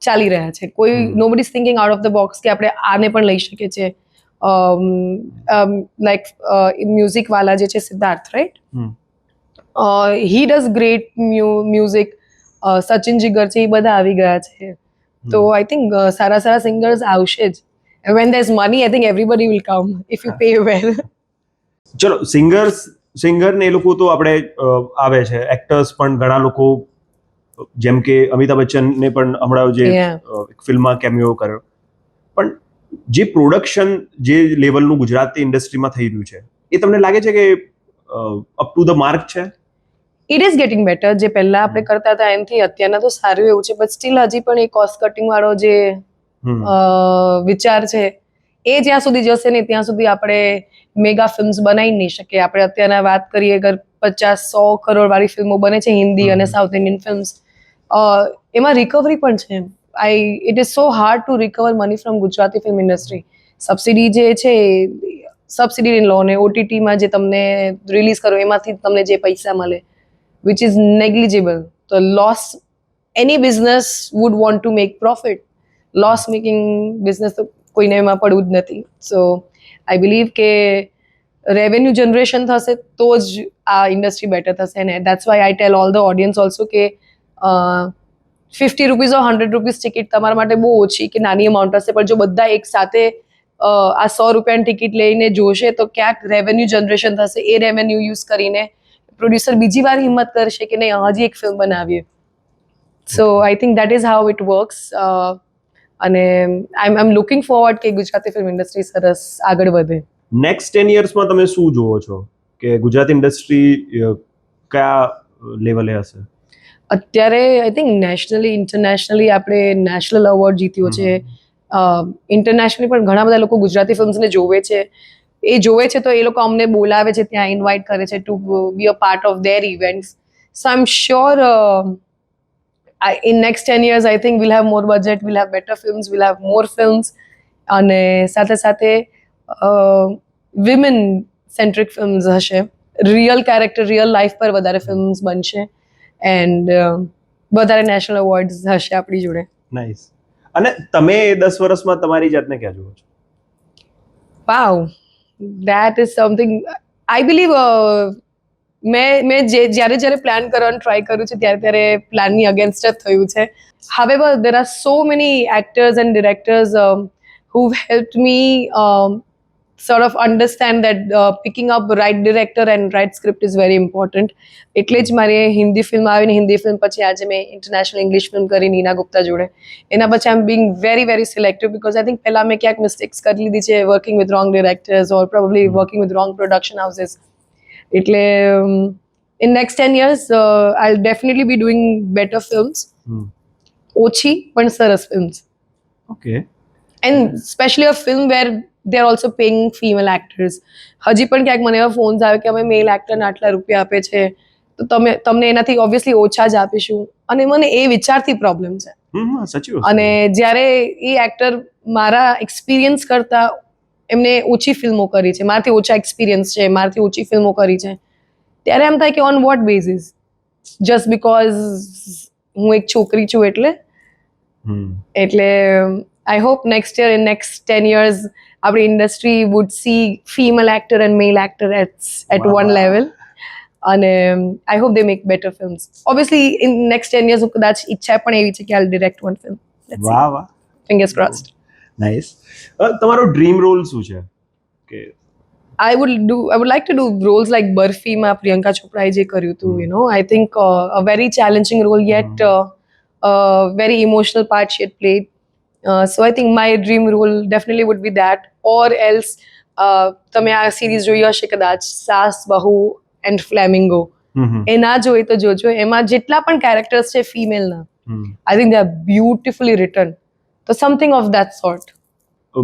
ચાલી રહ્યા છે. કોઈ nobody is thinking out of the box કે આપણે આને પણ લઈ શકીએ છીએ. લાઈક મ્યુઝિકવાલા જે છે Siddharth, right? He does great music. Sachin Jigar છે, એ બધા આવી ગયા છે. તો આઈ થિંક સારા સિંગર્સ આવશે જ. When there is money I think everybody will come if you pay well. ચલો, સિંગર ને એ લોકો તો આપણે આવે છે, એક્ટર્સ પણ ઘણા લોકો, જેમ કે અમિતાભ બચ્ચનને પણ હમણાં જે ફિલ્મમાં કેમિયો કર્યો, પણ જે પ્રોડક્શન જે લેવલનું ગુજરાતી ઇન્ડસ્ટ્રીમાં થઈ રહ્યું છે એ તમને લાગે છે કે અપ ટુ ધ માર્ક છે? It is getting better. જે પહેલા આપણે કરતા હતા એનાથી અત્યારના તો સારું એવું છે, બટ સ્ટીલ હજી પણ એ કોસ્ટ કટિંગ વાળો જે વિચાર છે એ જ્યાં સુધી જશે ને ત્યાં સુધી આપણે મેગા ફિલ્મ્સ બનાવી નહીં શકીએ. આપણે અત્યારના વાત કરીએ અગર 50-100 કરોડ વાળી ફિલ્મો બને છે હિન્દી અને સાઉથ ઇન્ડિયન ફિલ્મ્સ, એમાં રિકવરી પણ છે. It is so hard two recover money from Gujarati film industry. Subsidy જે છે, સબસિડી લો ને ઓટીટીમાં જે તમને રિલીઝ કરો એમાંથી તમને જે પૈસા મળે, which is negligible. The loss, any business would want to make profit. Loss making business તો કોઈને એમાં પડવું જ નથી. સો આઈ બિલીવ કે રેવન્યુ જનરેશન થશે તો જ આ ઇન્ડસ્ટ્રી બેટર થશે. અને that's why I tell all the audience also કે 50 રૂપીઝ or 100 રૂપીઝ ટિકિટ તમારા માટે બહુ ઓછી કે નાની અમાઉન્ટ હશે, પણ જો બધા એક સાથે આ 100 રૂપિયાની ટિકિટ લઈને જોશે તો ક્યાંક રેવન્યુ જનરેશન થશે. એ રેવન્યુ યુઝ કરીને પ્રોડ્યુસર બીજી વાર હિંમત કરશે કે નહીં હજી એક ફિલ્મ બનાવીએ. So I think that is how it works. અને આઈ એમ લુકિંગ ફોરવર્ડ કે ગુજરાતી ફિલ્મ ઇન્ડસ્ટ્રી સરસ આગળ વધે. નેક્સ્ટ 10 યર્સમાં તમે શું જોવો છો કે ગુજરાતી ઇન્ડસ્ટ્રી કયા લેવલે હશે? અત્યારે આઈ થિંક નેશનલી ઇન્ટરનેશનલી આપણે નેશનલ એવોર્ડ જીત્યો છે. ઇન્ટરનેશનલી પણ ઘણા બધા લોકો ગુજરાતી ફિલ્મ્સને જોવે છે. એ જોવે છે તો એ લોકો અમને બોલાવે છે, ત્યાં ઇન્વાઇટ કરે છે to be a part of their events. So I am sure in next 10 years I think we'll have more budget, we'll have better films, we'll have more films. અને સાથે સાથે વિમેન સેન્ટ્રિક ફિલ્મ્સ હશે, real character real life પર વધારે films બનશે and વધારે national awards હશે આપણી જોડે. નાઇસ. અને તમે 10 વર્ષમાં તમારી જાતને ક્યાં જુઓ છો? Wow, that is something I believe મેં જ્યારે પ્લાન કરવાનું ટ્રાય કર્યું છે ત્યારે પ્લાનની અગેન્સ્ટ જ થયું છે. However, there are so many actors and directors who've helped me sort of understand that picking up right director and right script is very important. એટલે જ મારી હિન્દી ફિલ્મ આવી ને હિન્દી ફિલ્મ પછી આજે મેં ઇન્ટરનેશનલ ઇંગ્લિશ ફિલ્મ કરી નીના ગુપ્તા જોડે. એના પછી I am being very very selective because I think પહેલાં મેં ક્યાંક મિસ્ટેક્સ કરી લીધી છે working with wrong directors or probably working with wrong production houses. એટલે in next 10 years I'll definitely be doing better films. ઓછી પણ સરસ films. Okay. And especially a film where they're also paying female actors. હજી પણ ક્યાંક મને એવા phones આવે કે અમે મેલ એક્ટરને આટલા રૂપિયા આપે છે તો તમને એનાથી ઓબ્વિયસલી ઓછા જ આપીશું. અને મને એ વિચારથી પ્રોબ્લેમ છે. સાચી વાત. અને જ્યારે એ એક્ટર મારા એક્સપિરિયન્સ કરતાં એમને ઓછી ફિલ્મો કરી છે, મારાથી ઓછા એક્સપિરિયન્સ છે, મારાથી ઓછી ફિલ્મો કરી છે, ત્યારે એમ થાય કે on what basis, just because હું એક છોકરી છું એટલે I hope next year in next 10 years આપણી industry would see female actor and male actor at one level. અને I hope they make better films. Obviously in next 10 years કદાચ ઈચ્છા પણ એવી છે કે આઈ ડિરેક્ટ વન ફિલ્મ. વાહ વાહ, ફિંગર્સ ક્રોસ્ડ. નાઇસ. તમારો ડ્રીમ રોલ શું છે? કે I would like to do roles like Barfi માં પ્રિયંકા ચોપરાએ જે કર્યું હતું, you know, I think a very challenging role yet very emotional part she had played. So I think my dream role definitely would be that, or else તમે આ series જોઈ હશે કદાચ, સાસ બહુ એન્ડ ફ્લેમિંગો. એના જોઈ તો જોજો, એમાં જેટલા પણ કેરેક્ટર્સ છે ફિમેલના, I think they are beautifully written. So something of that sort.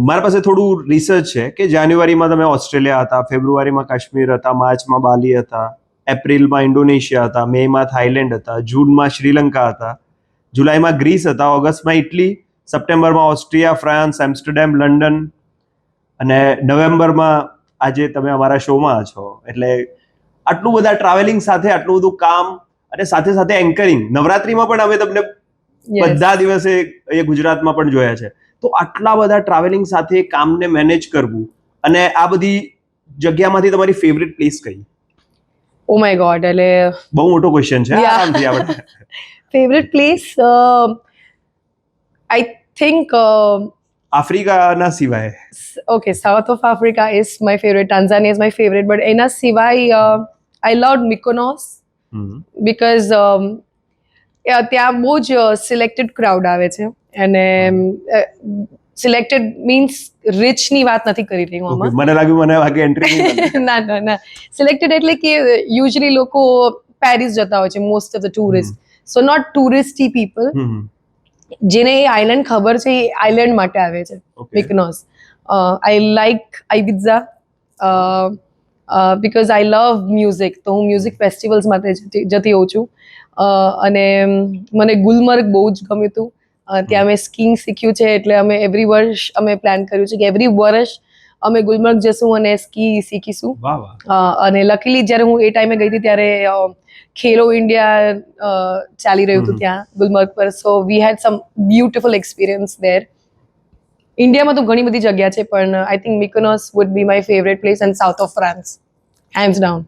મારા પાસે થોડું રિસર્ચ છે કે જાન્યુઆરીમાં તમે ઓસ્ટ્રેલિયા હતા, ફેબ્રુઆરીમાં કાશ્મીર હતા, માર્ચમાં બાલી હતા, એપ્રિલમાં ઇન્ડોનેશિયા હતા, મેમાં થાઈલેન્ડ હતા, જૂનમાં શ્રીલંકા હતા, જુલાઈમાં ગ્રીસ હતા, ઓગસ્ટમાં ઇટલી, સપ્ટેમ્બરમાં ઓસ્ટ્રિયા, ફ્રાન્સ, એમ્સ્ટરડેમ, લંડન, અને નવેમ્બરમાં આજે તમે અમારા શોમાં છો. એટલે આટલું બધા ટ્રાવેલિંગ સાથે આટલું બધું કામ અને સાથે સાથે એન્કરિંગ, નવરાત્રીમાં પણ અમે તમને બધા દિવસે એ ગુજરાતમાં પણ જોયા છે. તો આટલા બધા ટ્રાવેલિંગ સાથે કામને મેનેજ કરવું અને આ બધી જગ્યામાંથી તમારી ફેવરિટ પ્લેસ કઈ? ઓ માય ગોડ, એટલે બહુ મોટો ક્વેશ્ચન છે. આરામથી આપણે ફેવરિટ પ્લેસ આઈ થિંક આફ્રિકાના સિવાય. okay, South of Africa is my favorite, Tanzania is my favorite, but એના સિવાય I loved Mykonos because ત્યાં બહુ જ સિલેક્ટેડ ક્રાઉડ આવે છે અને સિલેક્ટેડ મીન્સ રિચની વાત નથી કરી રહી હું આમાં. મને લાગ્યું મને વાગે એન્ટ્રી ના, સિલેક્ટેડ એટલે કે યુઝલી લોકો પેરિસ જતા હોય છે, most of the tourist. So not touristy people, જેને એ આઇલેન્ડ ખબર છે એ આઇલેન્ડ માટે આવે છે Mykonos. I like Ibiza because I love music, તો હું મ્યુઝિક ફેસ્ટિવલ્સ માટે જતી હોઉં છું. અને મને ગુલમર્ગ બહુ જ ગમ્યું હતું. ત્યાં મેં સ્કીંગ શીખ્યું છે, એટલે અમે એવરી વર્ષ અમે પ્લાન કર્યું છે કે એવરી વર્ષ અમે ગુલમર્ગ જશું અને સ્કી શીખીશું. અને લકીલી જ્યારે હું એ ટાઈમે ગઈ હતી ત્યારે ખેલો ઇન્ડિયા ચાલી રહ્યું હતું ત્યાં ગુલમર્ગ પર. So we had some beautiful experience there. ઇન્ડિયામાં તો ઘણી બધી જગ્યા છે પણ I think Mykonos would be my favourite place and south of France hands down.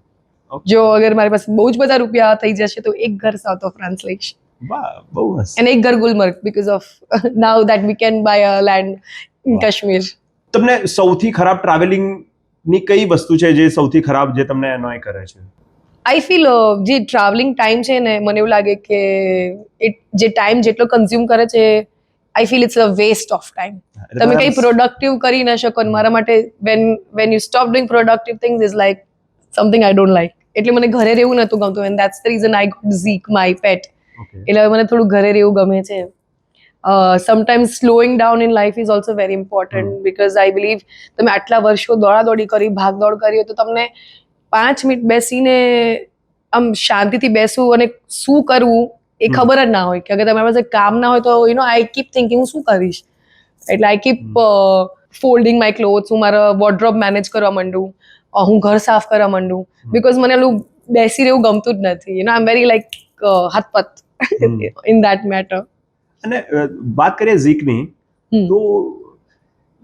જો અગર મારી પાસે બહુ જ બધા રૂપિયા થઈ જશે તો એક ઘર સાઉથ ઓફ ફ્રાન્સ લઈશ. બહુ મસ્ત. અને એક ઘર Gulmarg because of now that we can buy a land in Kashmir. તમને સૌથી ખરાબ ટ્રાવેલિંગની કઈ વસ્તુ છે જે સૌથી ખરાબ જે તમને એનોય કરે છે? આઈ ફીલ જે ટ્રાવેલિંગ ટાઈમ છે ને મને એવું લાગે કે જે ટાઈમ જેટલો કન્ઝ્યુમ કરે છે I feel it's a waste of time. તમે કંઈ પ્રોડક્ટિવ કરી ન શકો. મારા માટે when you stop doing productive things is like something I don't like. એટલે મને ઘરે રહેવું નહોતું ગમતું and that's the reason I got Zeek my pet. એટલે હવે મને થોડું ઘરે રહેવું ગમે છે. Sometimes slowing down in life is also very important because I believe તમે આટલા વર્ષો દોડાદોડી કરી ભાગદોડ કરી હોય તો તમને 5 મિનિટ બેસીને આમ શાંતિથી બેસવું અને શું કરવું એ ખબર જ ના હોય કે અગર તમારી પાસે કામ ના હોય તો આઈ કીપ થિંકિંગ હું શું કરીશ. એટલે આઈ કીપ ફોલ્ડિંગ માય ક્લોથ્સ. હું મારા વોર્ડરોબ મેનેજ કરવા માંડું, હું ઘર સાફ કરવા માંડું બિકોઝ મને પેલું બેસી રહેવું ગમતું જ નથી. આઈ એમ વેરી લાઈક હતપત ઇન દેટ મેટર. અને વાત કરીએ ઝીકની, તો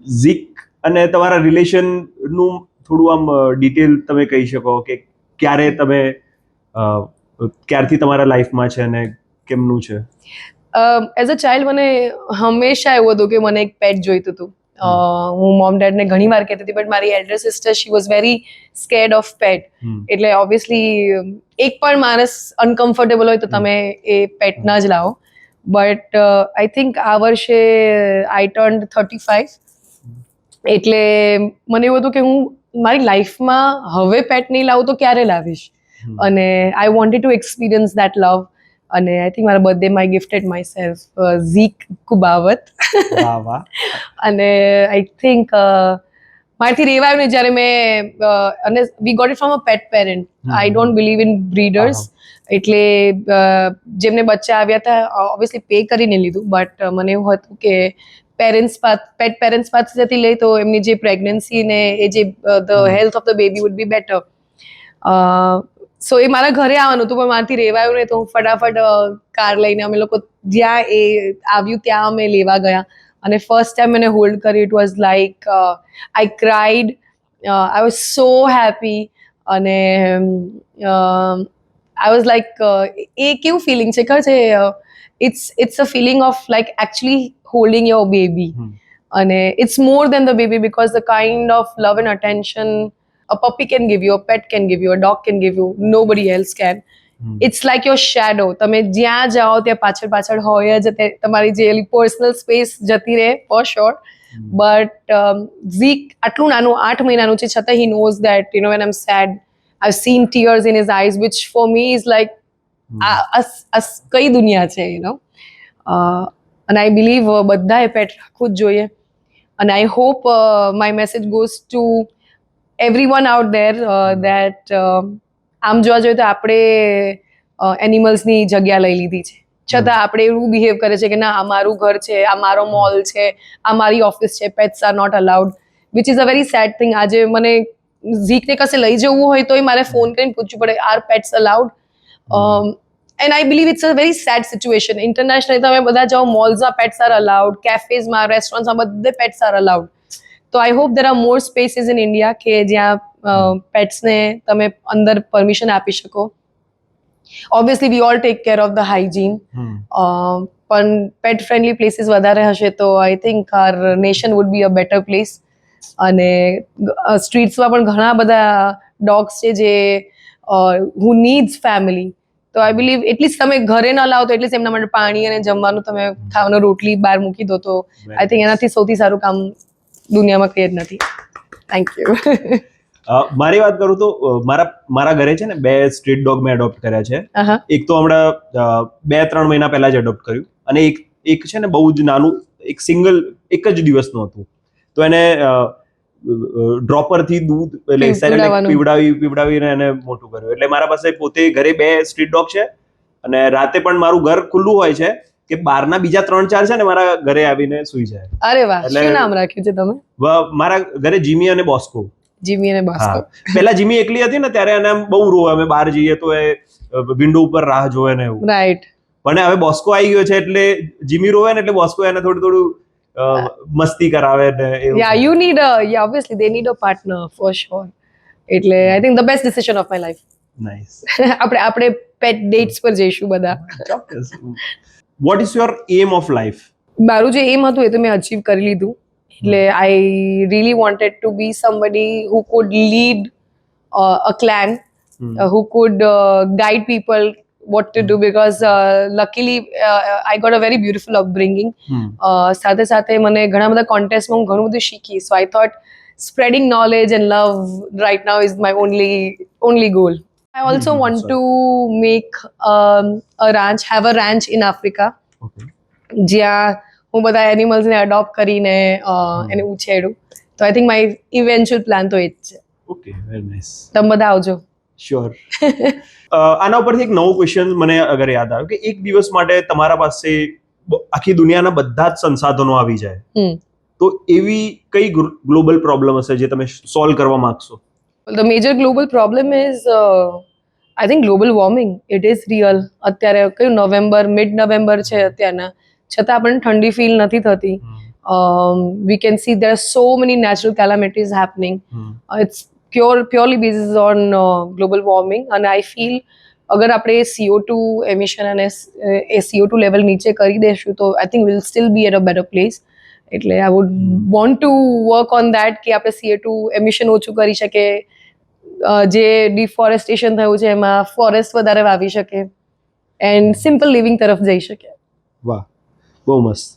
ઝીક અને તમારા રિલેશનનું થોડું આમ ડિટેલ તમે કહી શકો કે ક્યારે તમે ક્યારથી તમારા લાઈફમાં છે અને કેમનું છે? એઝ અ ચાઇલ્ડ મને હંમેશા એવું હતું કે મને એક પેટ જોઈતું હતું. હું મોમ ડેડને ઘણી વાર કહેતી હતી બટ મારી elder sister she was very scared of pet. એટલે ઓબ્વિયસલી એક પણ માણસ અનકમ્ફર્ટેબલ હોય તો તમે એ પેટ ના જ લાવો. બટ આઈ થિંક આ વર્ષે આઈ ટર્ન્ડ 35 એટલે મને એવું હતું કે હું મારી લાઈફમાં હવે પેટ નહીં લાવું તો ક્યારે લાવીશ. અને I wanted to experience that love. અને આઈ થિંક મારા બર્થડેમાં I gifted myself Zeek Kubavat. અને આઈ થિંક મારાથી રેવાયું ને જ્યારે મેં અને we got it from a pet parent. I don't believe in breeders. એટલે જેમને બચ્ચા આવ્યા હતા ઓબ્વિયસલી પે કરીને લીધું બટ મને એવું હતું કે પેટ પેરેન્ટ્સ પાસેથી લઈ તો એમની જે પ્રેગ્નન્સી ને એ જે the health of the baby would be better. So એ મારા ઘરે આવવાનું હતું પણ મારાથી રેવાયું નહીં તો હું ફટાફટ કાર લઈને અમે લોકો જ્યાં એ આવ્યું ત્યાં અમે લેવા ગયા. અને ફર્સ્ટ ટાઈમ મને હોલ્ડ કર્યું it was like I cried. I was so happy. અને આઈ વોઝ લાઈક એ કેવું ફિલિંગ છે ખબર છે? It's a feeling of like actually holding your baby. અને it's more than the baby because the kind of love and attention a puppy can give you, a pet can give you, a dog can give you, nobody else can. It's like your shadow. તમે જ્યાં જાઓ ત્યાં પાછળ પાછળ હોય જ. તમારી જે પર્સનલ સ્પેસ જતી રહે ફોર શ્યોર. બટ ઝીક આટલું નાનું 8 મહિનાનું છે છતાં he knows that when I am said I seen tears in his eyes which for me is like કઈ દુનિયા છે અને આઈ બિલીવ બધાએ પેટ રાખવું જ જોઈએ. અને I hope my message goes to everyone out there that આમ જોવા જોઈએ તો આપણે એનિમલ્સની જગ્યા લઈ લીધી છે છતાં આપણે એવું બિહેવ કરે છે કે ના આ મારું ઘર છે, આ મારો મોલ છે, આ મારી ઓફિસ છે, pets are not allowed which is a very sad thing. આજે મને ઝીકને કશે લઈ જવું હોય તો મારે ફોન કરીને પૂછવું પડે are pets allowed. And I believe it's a very sad situation. Internationally તમે બધા જાઓ મોલ્સમાં પેટ્સ આર અલાઉડ, કેફેઝમાં, રેસ્ટોરન્ટ્સમાં બધે પેટ્સ આર અલાઉડ. તો I hope there are more spaces in India કે જ્યાં પેટ્સને તમે અંદર પરમિશન આપી શકો. Obviously we all take care of the hygiene પણ પેટ ફ્રેન્ડલી પ્લેસીસ વધારે હશે તો I think our nation would be a better place. અને સ્ટ્રીટ્સમાં પણ ઘણા બધા ડોગ્સ છે જે હુ નીડ્સ ફેમિલી. તો આઈ બિલીવ એટલીસ્ટ તમે ઘરે ન લાવો તો એટલીસ્ટ એમના માટે પાણી અને જમવાનું તમે ખાવાનો રોટલી બહાર મૂકી દો તો આઈ થિંક એનાથી સૌથી સારું કામ દુનિયામાં કંઈ જ નથી. Thank you. મારી વાત કરું તો મારા ઘરે છે ને 2 સ્ટ્રીટ ડોગ મેં એડોપ્ટ કર્યા છે. એક તો હમણાં 2-3 મહિના પહેલા જ એડોપ્ટ કર્યું અને એક છે ને બહુ જ નાનું એક જ દિવસનું હતું. તો એને ડ્રોપરથી દૂધ પીવડાવીને એને મોટું કર્યું. એટલે મારા પાસે પોતે ઘરે 2 સ્ટ્રીટ ડોગ છે અને રાતે પણ મારું ઘર ખુલ્લું હોય છે કે બહારના બીજા 3-4 છે ને મારા ઘરે આવીને સૂઈ જાય. અરે વાહ, શું નામ રાખ્યું છે તમે? મારા ઘરે જીમી અને બોસ્કો. જીમી અને બોસ્કો. પહેલા જીમી એકલી હતી ને ત્યારે એને બહુ રોવે. અમે બહાર જઈએ તો એ વિન્ડો ઉપર રાહ જોવે ને એવું. રાઈટ. પણ હવે બોસ્કો આવી ગયો છે એટલે જીમી રોવે ને એટલે બોસ્કો એને થોડું મસ્તી કરાવે ને એવું. Yeah you need obviously they need a partner for sure. એટલે I think the best decision of my life. Nice. આપણે પેટ ડેટ્સ પર જઈશું બધા. ચોક્કસ. What is your aim of life? મારું જે એમ હતું એ તો મેં અચીવ કરી લીધું. એટલે I really wanted to be somebody who could lead a clan, who could guide people what to do, because luckily I got a very beautiful upbringing. સાથે સાથે મને ઘણા બધા કોન્ટેસ્ટમાં હું ઘણું બધું શીખી, so I thought spreading knowledge and love right now is my only goal. I also want to make have a ranch in Africa, જ્યાં હું બધા એનિમલ્સને અડોપ્ટ કરીને એને ઉછેરું. તો આઈ થિંક માય ઇવેન્ચ્યુઅલ પ્લાન તો એ જ છે. Okay, very nice. તમે બધા આવજો. શ્યોર. આના ઉપરથી એક નવો ક્વેશ્ચન મને અગર યાદ આવ્યો કે એક દિવસ માટે તમારા પાસે આખી દુનિયાના બધા જ સંસાધનો આવી જાય, તો એવી કઈ ગ્લોબલ પ્રોબ્લેમ હશે જે તમે સોલ્વ કરવા માંગશો? The major global problem is I think global warming. It is real. અત્યારે કયું નવેમ્બર, મિડ નવેમ્બર છે અત્યારના, છતાં આપણને ઠંડી ફીલ નથી થતી. We can see there are so many natural calamities happening. It's purely based on global warming, and I feel અગર આપણે CO2 એમિશન અને એ CO2 લેવલ નીચે કરી દઈશું તો I think will still be at a better place. એટલે I would want to work on that કે આપણે CO2 એમિશન ઓછું કરી શકે, જે ડિફોરેસ્ટેશન થયું છે એમાં ફોરેસ્ટ વધારે વાવી શકે એન્ડ સિમ્પલ લિવિંગ તરફ જઈ શકે. વાહ, બહુ મસ્ત.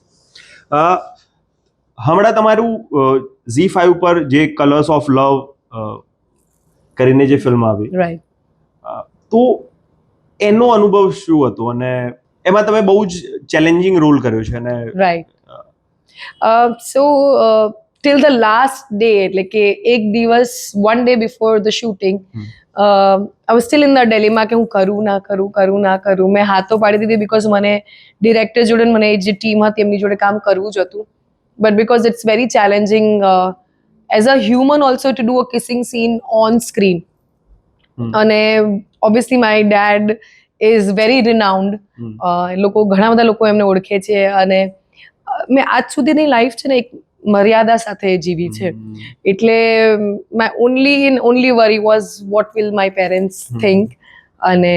હમણાં તમારું ZEE5 પર જે કલર્સ ઓફ લવ કરીને જે ફિલ્મ આવી, રાઈટ, તો એનો અનુભવ શું હતો? અને એમાં તમે બહુ જ ચેલેન્જિંગ રોલ કર્યો છે. અને right. So till the last day, એટલે કે એક દિવસ, one day before the shooting, I was still in the dilemma કે હું કરું ના કરું. મેં હાથો પાડી દીધી બિકોઝ મને ડિરેક્ટર જોડે, મને એ જે ટીમ હતી એમની જોડે કામ કરવું જ હતું. But because it's very challenging as a human also to do a kissing scene on screen. અને obviously my dad is very renowned. ઘણા બધા લોકો એમને ઓળખે છે, અને મેં આજ સુધીની લાઈફ છે ને એક મર્યાદા સાથે જીવી છે. એટલે my only worry was what will my parents think. અને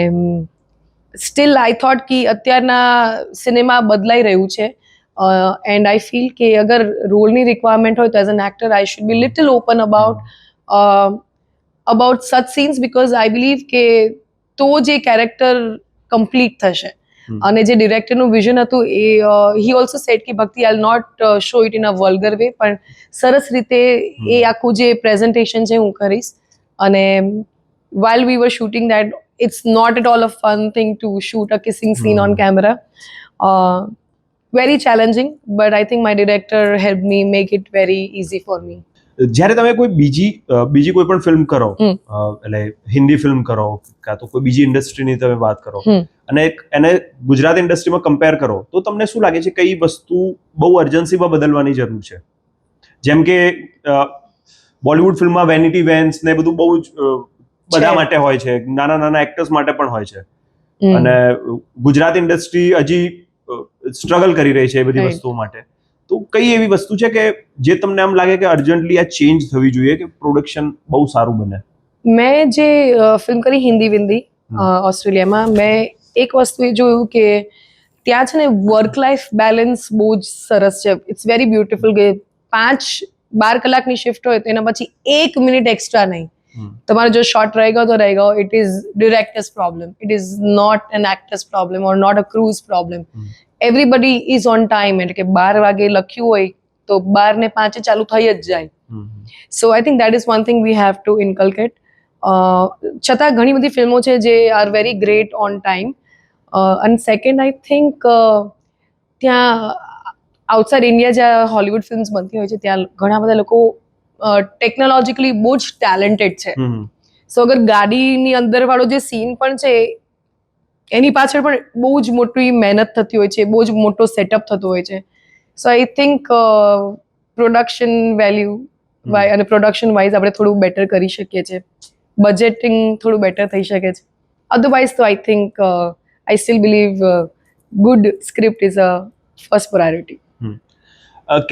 સ્ટીલ આઈ થોટ કે અત્યારના સિનેમા બદલાઈ રહ્યું છે, એન્ડ આઈ ફીલ કે અગર રોલની રિક્વાયરમેન્ટ હોય તો as an actor I should be little open about such scenes, because I believe કે તો જે કેરેક્ટર કમ્પ્લીટ થશે. અને જે ડિરેક્ટરનું વિઝન હતું એ હી ઓલ્સો સેડ કે Bhakti I not show it in a vulgar way, પણ સરસ રીતે એ આખું જે પ્રેઝન્ટેશન છે હું કરીશ. અને while we were shooting that, it's not at all a fun thing to shoot a kissing scene on camera. Very challenging, but I think my director helped me make it very easy for me. જ્યારે તમે કોઈ બીજી કોઈ પણ film કરો, એટલે Hindi film કરો કાં તો કોઈ બીજી ઇન્ડસ્ટ્રીની તમે વાત કરો, અને એને ગુજરાતી ઇન્ડસ્ટ્રીમાં કમ્પેર કરો, તો તમને શું લાગે છે કઈ વસ્તુ બહુ અર્જન્સીમાં બદલવાની જરૂર છે? જેમ કે બોલિવૂડ ફિલ્મમાં વેનિટી વેન્સ ને બધું બહુ જ બધા માટે હોય છે, નાના નાના એક્ટર્સ માટે પણ હોય છે, અને ગુજરાતી ઇન્ડસ્ટ્રી હજી સ્ટ્રગલ કરી રહી છે એ બધી વસ્તુઓ માટે. તો કઈ એવી વસ્તુ છે કે જે તમને આમ લાગે કે અર્જન્ટલી આ ચેન્જ થવી જોઈએ કે પ્રોડક્શન બહુ સારું બને? મેં જે ફિલ્મ કરી હિન્દી વિંદી ઓસ્ટ્રેલિયામાં, મેં એક વસ્તુ એ જોયું કે ત્યાં છે ને વર્ક લાઈફ બેલેન્સ બહુ જ સરસ છે. ઇટ્સ વેરી બ્યુટિફુલ કે 5-12 કલાકની શિફ્ટ હોય તો એના પછી 1 મિનિટ એક્સ્ટ્રા નહીં. તમારો જો શોર્ટ રહી ગયો તો રહી ગયો. It is directors problem, it is not an actors problem or not a crews problem. Everybody is on time, એટલે કે 12 વાગે લખ્યું હોય તો 12:05 ચાલુ થઈ જ જાય. So I think that is one thing we have to inculcate. છતાં ઘણી બધી ફિલ્મો છે જે are very great on time. અને સેકન્ડ આઈ થિંક ત્યાં આઉટસાઇડ ઇન્ડિયા જ્યાં હોલિવૂડ ફિલ્મ્સ બનતી હોય છે ત્યાં ઘણા બધા લોકો ટેકનોલોજીકલી બહુ જ ટેલેન્ટેડ છે. સો અગર ગાડીની અંદર વાળો જે સીન પણ છે એની પાછળ પણ બહુ જ મોટી મહેનત થતી હોય છે, બહુ જ મોટો સેટઅપ થતો હોય છે. So I think production value અને પ્રોડક્શન વાઇઝ આપણે થોડું બેટર કરી શકીએ છીએ. બજેટિંગ થોડું બેટર થઈ શકે છે. અધરવાઇઝ તો I think I still believe good script is a first priority.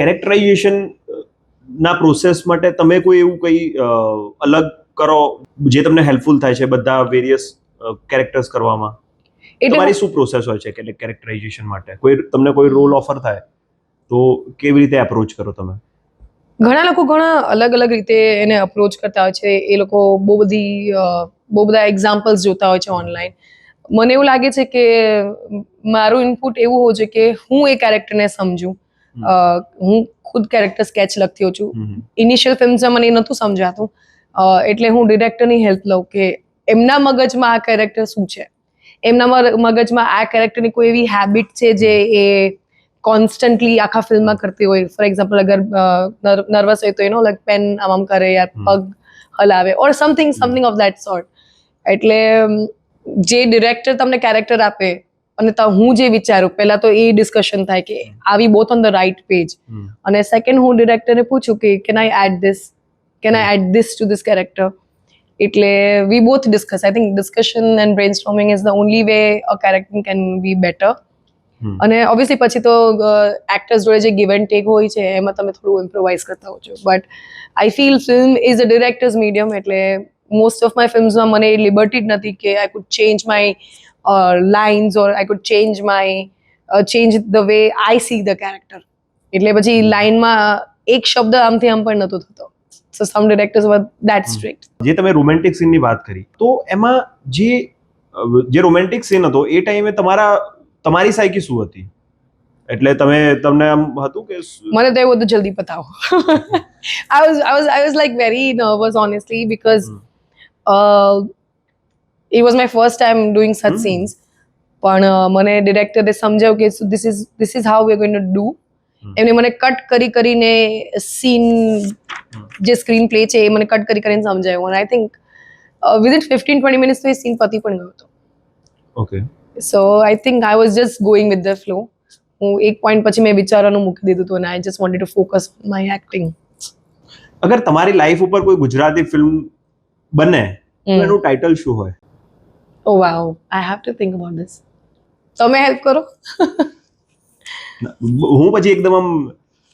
Characterisation ના પ્રોસેસ માટે તમે કોઈ એવું કંઈ અલગ કરો જે તમને હેલ્પફુલ થાય છે બધા વેરિયસ કેરેક્ટર્સ કરવામાં? તમારી શું પ્રોસેસ હોય છે કે કેરેક્ટરાઇઝેશન માટે? તમને કોઈ રોલ ઓફર થાય તો કેવી રીતે એપ્રોચ કરો તમે? ઘણા લોકો ઘણા અલગ અલગ રીતે એને અપ્રોચ કરતા હોય છે. એ લોકો બહુ બધા એક્ઝામ્પલ્સ જોતા હોય છે ઓનલાઈન. મને એવું લાગે છે કે મારું ઇનપુટ એવું હોવું જોઈએ કે હું એ કેરેક્ટરને સમજું. હું ખુદ કેરેક્ટર સ્કેચ લખતી હોઉં છું. ઇનિશિયલ ફિલ્મ્સમાં મને એ નહોતું સમજાતું, એટલે હું ડિરેક્ટરની હેલ્પ લઉં કે એમના મગજમાં આ કેરેક્ટર શું છે, એમના મગજમાં આ કેરેક્ટરની કોઈ એવી હેબિટ છે જે એ કોન્સ્ટન્ટલી આખા ફિલ્મમાં કરતી હોય. ફોર એક્ઝામ્પલ, અગર નર્વસ હોય તો લાઈક પેન આમ કરે યા પગ હલાવે or something of that sort. એટલે જે ડિરેક્ટર તમને કેરેક્ટર આપે અને હું જે વિચારું, પહેલા તો એ ડિસ્કશન થાય કે આવી both on the right page, અને સેકન્ડ હું ડિરેક્ટરને પૂછું કે can I add this to this character. એટલે we both discuss. I think discussion and brainstorming is the only way a character can be better. અને ઓબ્વિયસલી પછી તો actors જોડે જે ગિવ એન્ડ ટેક હોય છે એમાં તમે થોડું ઇમ્પ્રોવાઇઝ કરતા હો છો. But I feel film is a directors medium, એટલે મોસ્ટ ઓફ માય ફિલ્મ્સમાં મને એ લિબર્ટી જ નથી કે I could change my lines or I could change the way I see the character. એટલે પછી લાઇનમાં એક શબ્દ આમથી આમ પણ નહોતો થતો. સો સમ ડિરેક્ટર્સ વર ધેટ સ્ટ્રિક્ટ. જે તમે રોમેન્ટિક સીનની વાત કરી, તો એમાં જે રોમેન્ટિક સીન હતો એ ટાઈમે તમારી સાયકી શું હતી? એટલે તમને આમ હતું કે મને તો એવું બધું જલ્દી બતાવો. I was like very nervous honestly because it was my first time doing such scenes. પણ મને ડિરેક્ટરે સમજાવ્યું કે this is how we're going to do. એમને મને કટ કરીને સીન જે સ્ક્રીન પ્લે છે એ મને કટ કરીને સમજાવ્યું. અને આઈ થિંક within 15-20 મિનિટ્સ તો એ સીન પતી પણ ગયો હતો. Okay. So I think I was just going with the flow. હું એક પોઈન્ટ પછી મેં વિચારવાનું મૂકી દીધું હતું અને I just wanted to focus my acting. અગર તમારી લાઈફ ઉપર કોઈ ગુજરાતી ફિલ્મ બને તો એનું ટાઇટલ શું હોય? Oh wow, I have to think about this. તમે હેલ્પ કરો. હું પછી એકદમ આમ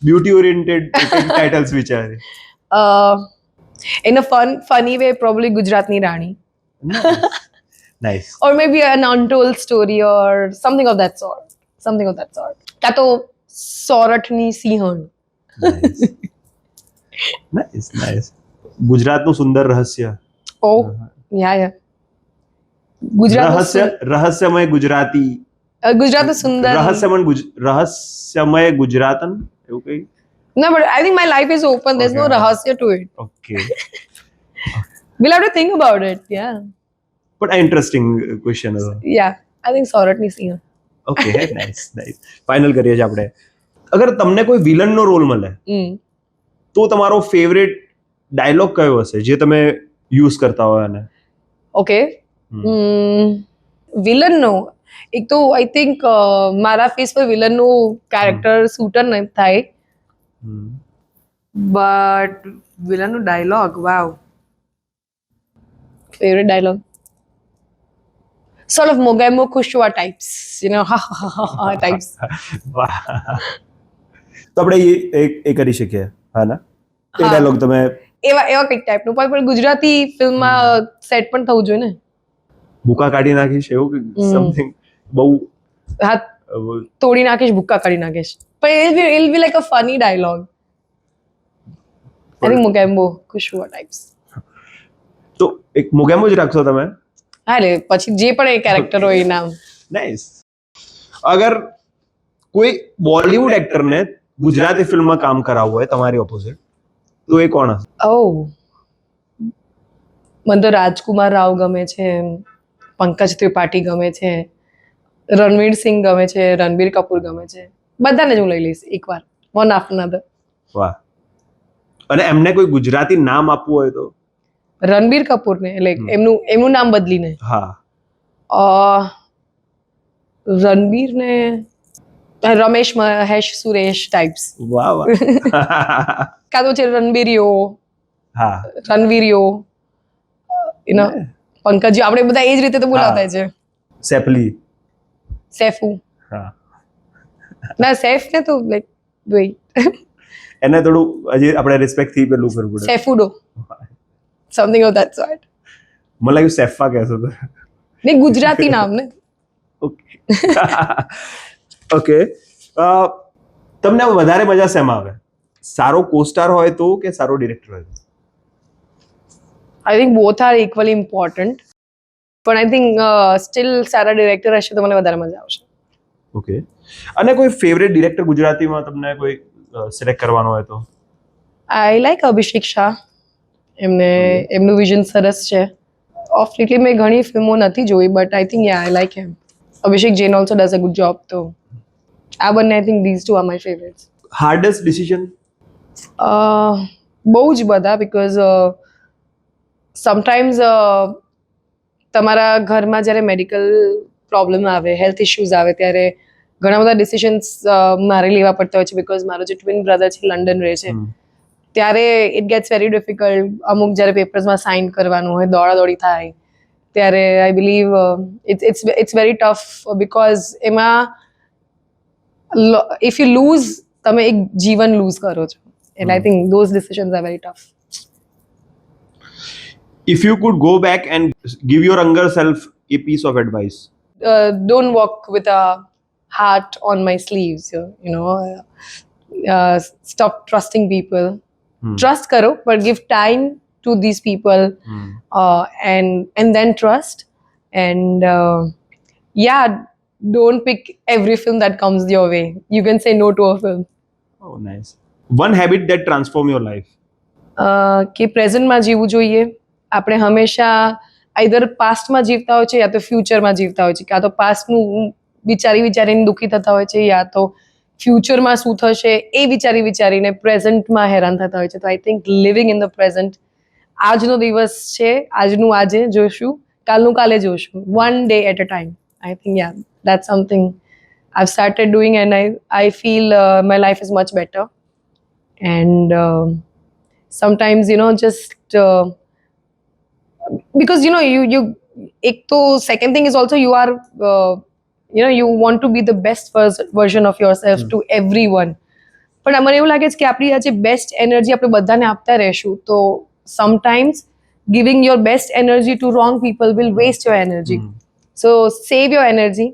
બ્યુટી ઓરિએન્ટેડ ટાઇટલ્સ વિચારે. In a funny way probably ગુજરાતની રાણી. Nice. Or maybe an untold story or something of that sort. કાં તો સોરઠની સિંહણ. નાઇસ. ગુજરાતનું સુંદર રહસ્ય. Oh, yeah. રહસ્યમય ગુજરાતી. ગુજરાતનું સુંદર. રહસ્યમય ગુજરાતન એવું કઈ? No, but I think my life is open. There's no rahasya to it. Okay. We'll have to think about it. Yeah. But an interesting question હતો. Yeah. I think સોરઠની Sinhan. Okay, nice. Final કરીએ છીએ આપણે. અગર તમને કોઈ વિલનનો role મળે તો તમારો ફેવરેટ ડાયલોગ કયો હશે જે તમે યુઝ કરતા હોય? અને ઓકે, વિલનનો એક તો આઈ થિંક મારા ફેસ પર વિલનનું કેરેક્ટર સૂટર ન થાય, બટ વિલનનો dialogue, wow, favourite dialogue sort of Mogamo Kushwa types, types. વાહ. તો આપણે એ કરી શકીએ, હા ને? એ ડાયલોગ તમે એવા કંઈક ટાઈપનું, પણ ગુજરાતી ફિલ્મમાં સેટ પણ થવું જોઈએ ને. ભૂકા કાઢી નાખીશ એવું સમથિંગ બહુ તોડી નાખીશ, ભૂક્કા કાઢી નાખીશ, પણ it will be like a funny dialogue. I think Mogamo Kushwa types. તો એક મોગેમો જ રાખશો તમે? હા, લે પછી જે પણ એ કેરેક્ટર હોય એ નામ. નાઇસ. અગર કોઈ બોલિવૂડ એક્ટરને ગુજરાતી ફિલ્મમાં કામ કરાવવું હોય તમારી ઓપોઝિટ, તો એ કોણ હશે? મને તો રાજકુમાર રાવ ગમે છે, પંકજ ત્રિપાઠી ગમે છે, રણવીર સિંહ ગમે છે, રણબીર કપૂર ગમે છે. બધાને જ હું લઈ લઈશ એકવાર, વન આફ્ટર અનધર. વાહ. અને એમને કોઈ ગુજરાતી નામ આપવું હોય તો? રણબીર કપૂરને, લાઈક એમનું નામ બદલીને? હા. રણબીરને રમેશ મહેશ સુરેશ ટાઈપ્સ. વાહ વાહ. કાં તો છે રણબીરિયો, હા, રણવીરિયો, પંકજ, આપણે બધા એ જ રીતે તો બોલાવતા છે. સૈફુ. હા. ના, સૈફ ને તો લાઈક વેઇટ, એને થોડું હજી આપણે રિસ્પેક્ટ થી પેલું કરવું પડે. સૈફુડો, સમથિંગ ઓફ ધેટ સોર્ટ. મને લાગ્યું સેફા કહેશો તો. નહીં, ગુજરાતી નામ ને. ઓકે. તમને વધારે મજા શેમાં આવે? સારો કોસ્ટાર હોય તો કે સારો ડિરેક્ટર હોય તો? I think both are equally important, પણ આઈ થિંક સ્ટીલ સારા ડિરેક્ટર હશે તો મને વધારે મજા આવશે. ઓકે. અને કોઈ ફેવરેટ ડિરેક્ટર ગુજરાતીમાં તમને કોઈ સિલેક્ટ કરવાનો હોય તો? I like Abhishek Shah. એમનું વિઝન સરસ છે. ઓફ લિટલી મેં ઘણી ફિલ્મો નથી જોઈ, but I think ya I like him. Abhishek Jain also does a good job. તો આ બંને I think these two are my favourites. Hardest decision? બહુ જ બધા, બિકોઝ સમટાઈમ્સ તમારા ઘરમાં જ્યારે મેડિકલ પ્રોબ્લેમ આવે, હેલ્થ ઇશ્યુઝ આવે, ત્યારે ઘણા બધા ડિસિશન્સ મારે લેવા પડતા હોય છે. બિકોઝ મારો જે ટ્વિન બ્રધર છે લંડન રહે છે, ત્યારે ઇટ ગેટ્સ વેરી ડિફિકલ્ટ. અમુક જ્યારે પેપર્સમાં સાઇન કરવાનું હોય, દોડાદોડી થાય, ત્યારે I believe it's very tough, because એમાં ઇફ યુ લૂઝ, તમે એક જીવન લૂઝ કરો છો. And I think those decisions are very tough. If you could go back and give your younger self a piece of advice, Don't walk with a heart on my sleeves. Stop trusting people. Trust karo, but give time to these people, and then trust. And yeah, don't pick every film that comes your way. You can say no to a film. oh nice. One habit that transform your life? કે પ્રેઝન્ટમાં જીવવું જોઈએ. આપણે હંમેશા either પાસ્ટમાં જીવતા હોય છે યા તો ફ્યુચરમાં જીવતા હોય છે. કાં તો પાસ્ટનું વિચારીને દુઃખી થતા હોય છે, યા તો ફ્યુચરમાં શું થશે એ વિચારીને પ્રેઝન્ટમાં હેરાન થતા હોય છે. તો I think living in the present. આજનો દિવસ છે, આજનું આજે જોશું, કાલનું કાલે જોશું. One day at a time. I think ya that's something I started doing, and I feel my life is much better. And sometimes just because you ek to second thing is also you are you want to be the best version of yourself to everyone. પણ મને એવું લાગે છે કે આપણી આ જે best energy આપણે બધાને આપતા રહેશું, તો sometimes giving your best energy to wrong people will waste your energy. So save your energy.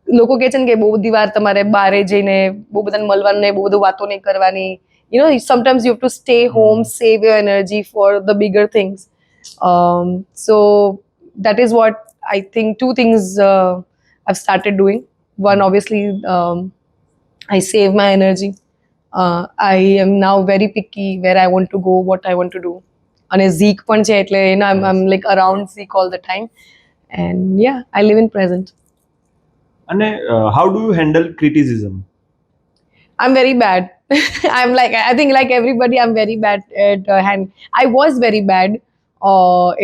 લોકો કહે છે ને કે બહુ બધી વાર તમારે બહારે જઈને બહુ બધાને મળવાનું નહીં, બહુ બધું વાતો નહીં કરવાની. Sometimes you have to stay home, save your energy for the bigger things. So that is what I think. Two things I've started doing. One, obviously, I save my energy. I am now very picky where I want to go, what I want to do. And Zeke પણ છે, એટલે I'm like around Zeke all the time. And yeah, I live in present. And how do you handle criticism? I'm very bad. I think like everybody, I'm very bad at I was very bad.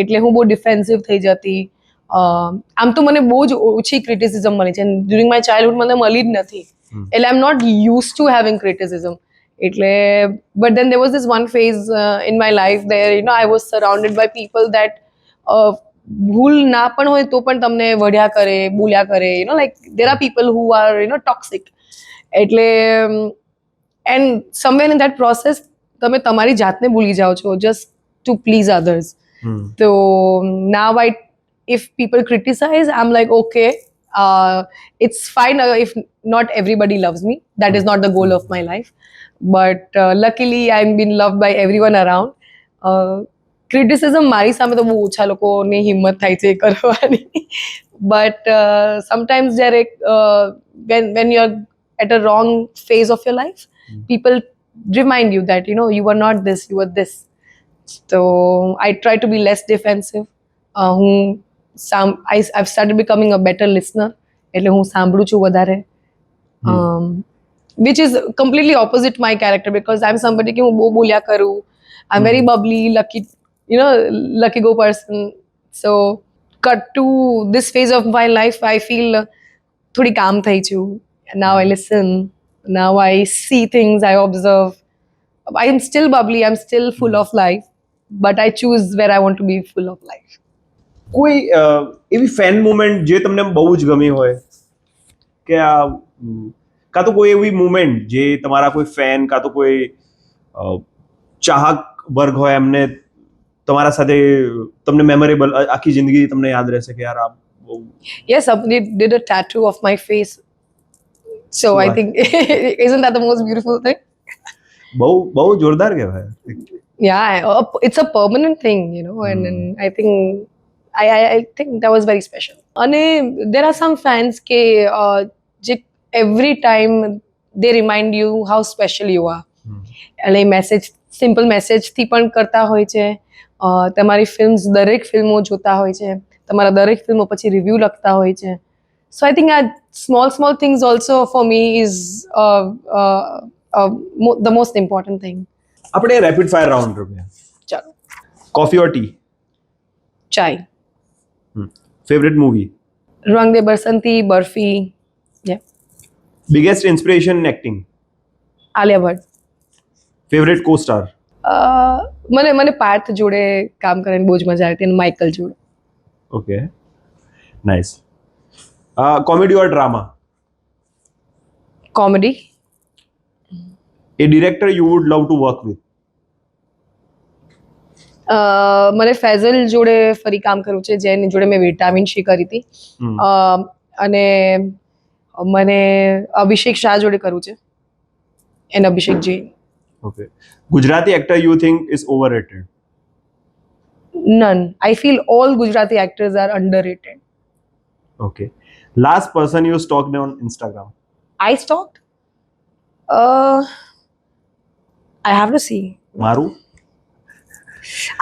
એટલે હું બહુ defensive થઈ જતી. આમ તો મને બહુ જ ઓછી ક્રિટિસિઝમ મળી છે. ડ્યુરિંગ માય ચાઇલ્ડહુડ મને મળી જ નથી. એટલે I am not use to having criticism. એટલે but then there was this one phase in my life there I was surrounded by people that ભૂલ ના પણ હોય તો પણ તમને વઢ્યા કરે, બોલ્યા કરે. Like there are people who are toxic. એટલે and somewhere in that process તમે તમારી જાતને ભૂલી જાઓ છો જસ્ટ ટુ પ્લીઝ અધર્સ. તો નાવ if people criticize, I'm like, okay, it's fine if not everybody loves me. That is not the goal of my life. But luckily, I'm been loved by everyone around. Criticism મારી સામે તો બહુ ઓછા લોકોની હિંમત થાય છે કરવાની. But sometimes જ્યારે when you're at a wrong phase of your life, people remind you that you were not this, you were this. So I try to be less defensive. I've started becoming a better listener. એટલે હું સાંભળું છું વધારે, which is completely opposite my character, because I'm somebody કે હું બહુ બોલ્યા કરું. I'm very bubbly, lucky go person. So cut to this phase of my life, I feel થોડી કામ થઈ છું. Now I listen. Now I see things, I observe. I am still bubbly, I'm still full of life, but I choose where I want to be full of life. કોઈ એવી fan moment જે તમને બહુ જ ગમી હોય, કે કાં તો કોઈ એવી મુમેન્ટ જે તમારા કોઈ ફેન કાં તો કોઈ ચાહક વર્ગ હોય, એમને તમારા સાથે તમને મેમોરેબલ આખી જિંદગી તમને યાદ રહેશે કે યાર આ બહુ. Yes, somebody did a tattoo of my face So I Wow. think isn't that the most beautiful thing? બહુ જોરદાર કહેવાય. Yeah, it's a permanent thing, and I think I think that was very special. And there are some fans કે every time they remind you how special you are. એટલે message simple મેસેજથી પણ કરતા હોય છે. તમારી દરેક ફિલ્મો જોતા હોય છે, તમારા દરેક ફિલ્મો પછી રિવ્યૂ લખતા હોય છે. સો આઈ થિંક આ small things also for me is the most important thing. આપણે રેપિડ ફાયર રાઉન્ડ રમીએ. ચાલો. Coffee or tea? Chai. Favourite movie? Rang De Basanti, Barfi. Biggest inspiration in acting? Alia Bhatt. Favourite co star? મને પાર્થ જોડે કામ કરવાની બહુ જ મજા આવી હતી, અને માઇકલ જોડે. Okay, nice. Comedy or drama? Comedy. A director you would love to work with? મને ફેઝલ જોડે ફરી કામ કરવું છે, જેની જોડે મેં વિટામિન સી કરી હતી. અને મને અભિષેક શાહ જોડે કરવું છે, and Abhishek Jain. Okay. Gujarati actor you think is overrated? None. I feel all Gujarati actors are underrated. Okay. Last person you stalked on Instagram? I stalked? I have to see. મારું?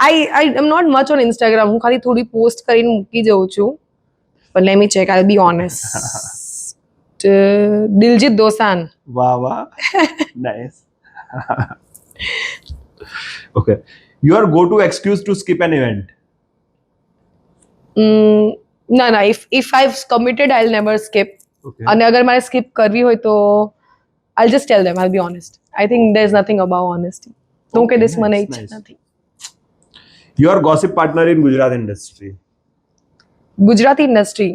I am not much on Instagram. હું ખાલી થોડી post કરીને મૂકી જઉં છું. But let me check. I'll be honest. Diljit Dosanjh. વાહ. Nice. Okay. Your go-to excuse to skip an event? No. If I've committed, I'll never skip. Okay. અને અગર મારે skip કરવી હોય તો I'll just tell them. I'll be honest. I think there's nothing above honesty. તો હું કહી દઈશ મને ઈચ્છા નથી. Your gossip partner in Gujarat industry? Gujarati industry.